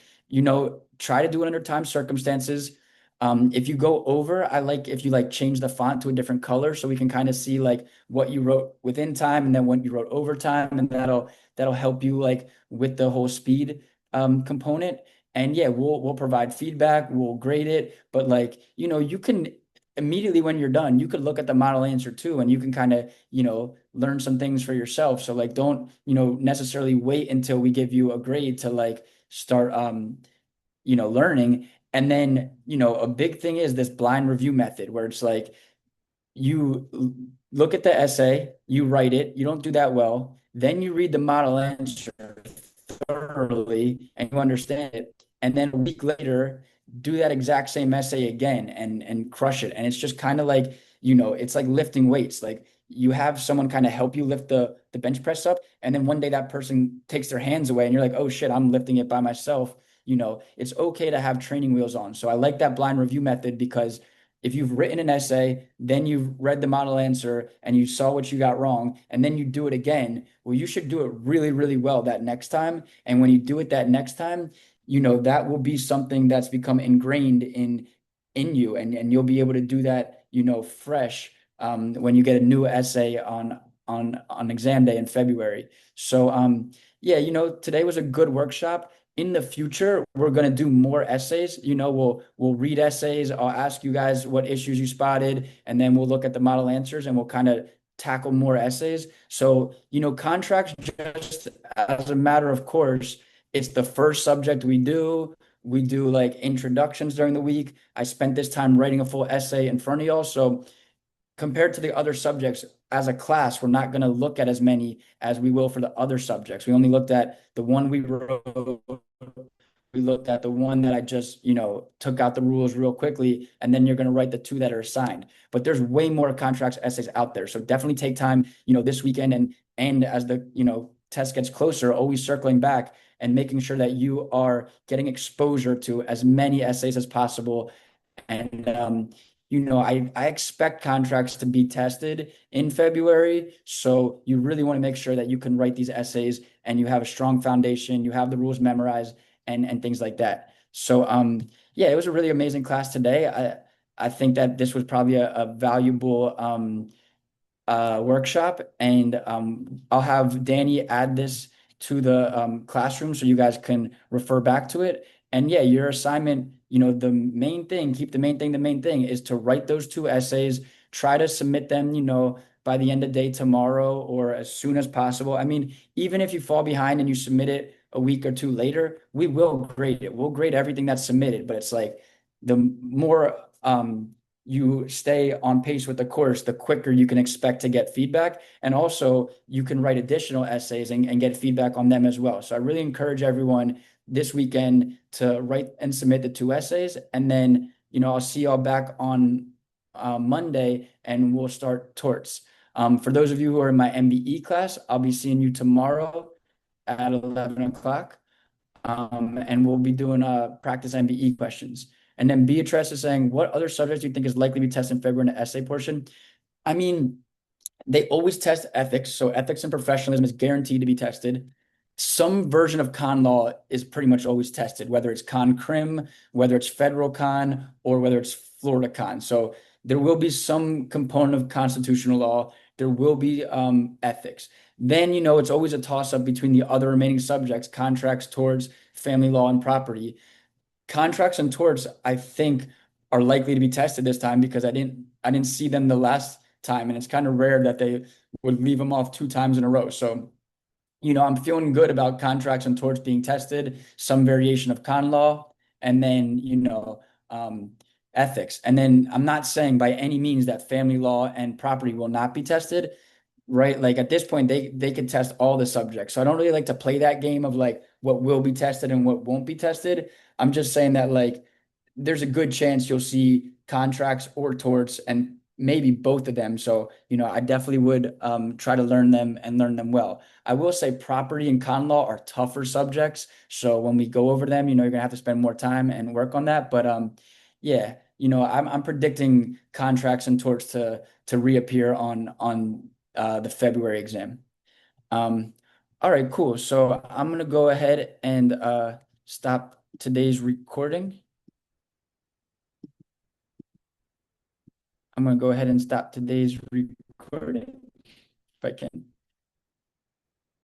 Speaker 1: Try to do it under time circumstances. If you go over, I like if you like change the font to a different color so we can kind of see like what you wrote within time and then what you wrote over time, and that'll help you like with the whole speed component. And yeah, we'll provide feedback, we'll grade it, but like, you can immediately when you're done, you could look at the model answer too, and you can kind of, learn some things for yourself. So like don't, necessarily wait until we give you a grade to like start learning. And then, a big thing is this blind review method where it's like look at the essay, you write it, you don't do that well, then you read the model answer thoroughly and you understand it. And then a week later, do that exact same essay again and crush it. And it's just kind of like, it's like lifting weights. Like you have someone kind of help you lift the bench press up. And then one day that person takes their hands away and you're like, oh shit, I'm lifting it by myself. It's okay to have training wheels on. So I like that blind review method because if you've written an essay, then you've read the model answer and you saw what you got wrong, and then you do it again, well, you should do it really, really well that next time. And when you do it that next time, that will be something that's become ingrained in you, and you'll be able to do that, fresh when you get a new essay on exam day in February. So yeah, today was a good workshop. In the future, we're going to do more essays. We'll read essays. I'll ask you guys what issues you spotted, and then we'll look at the model answers and we'll kind of tackle more essays. So, contracts, just as a matter of course, it's the first subject we do. We do like introductions during the week. I spent this time writing a full essay in front of y'all. So compared to the other subjects as a class, we're not going to look at as many as we will for the other subjects. We only looked at the one we wrote we looked at the one that I just, took out the rules real quickly, and then you're going to write the two that are assigned. But there's way more contracts essays out there. So definitely take time, this weekend and as the, test gets closer, always circling back and making sure that you are getting exposure to as many essays as possible. And I expect contracts to be tested in February. So you really want to make sure that you can write these essays and you have a strong foundation, you have the rules memorized and things like that. So yeah, it was a really amazing class today. I think that this was probably a valuable workshop, and I'll have Danny add this to the classroom so you guys can refer back to it. And yeah, your assignment, the main thing, keep the main thing is to write those two essays, try to submit them, by the end of day tomorrow or as soon as possible. I mean, even if you fall behind and you submit it a week or two later, we will grade it. We'll grade everything that's submitted, but it's like the more you stay on pace with the course, the quicker you can expect to get feedback. And also you can write additional essays and get feedback on them as well. So I really encourage everyone this weekend to write and submit the two essays. And then, I'll see y'all back on Monday and we'll start torts. For those of you who are in my MBE class, I'll be seeing you tomorrow at 11 o'clock. And we'll be doing practice MBE questions. And then Beatrice is saying, what other subjects do you think is likely to be tested in February in the essay portion? I mean, they always test ethics. So ethics and professionalism is guaranteed to be tested. Some version of con law is pretty much always tested, whether it's con crim, whether it's federal con, or whether it's Florida con. So there will be some component of constitutional law. There will be ethics. Then, it's always a toss up between the other remaining subjects, contracts, torts, family law, and property. Contracts and torts, I think, are likely to be tested this time because I didn't see them the last time, and it's kind of rare that they would leave them off two times in a row. So, I'm feeling good about contracts and torts being tested, some variation of con law, and then, ethics. And then I'm not saying by any means that family law and property will not be tested, right? Like at this point, they could test all the subjects. So I don't really like to play that game of like what will be tested and what won't be tested. I'm just saying that like there's a good chance you'll see contracts or torts and maybe both of them. So, I definitely would try to learn them and learn them well. I will say property and con law are tougher subjects. So when we go over them, you're gonna have to spend more time and work on that. But yeah, I'm predicting contracts and torts to reappear on the February exam. Um, all right, cool. So I'm gonna go ahead and stop today's recording. I'm gonna go ahead and stop today's recording if I can.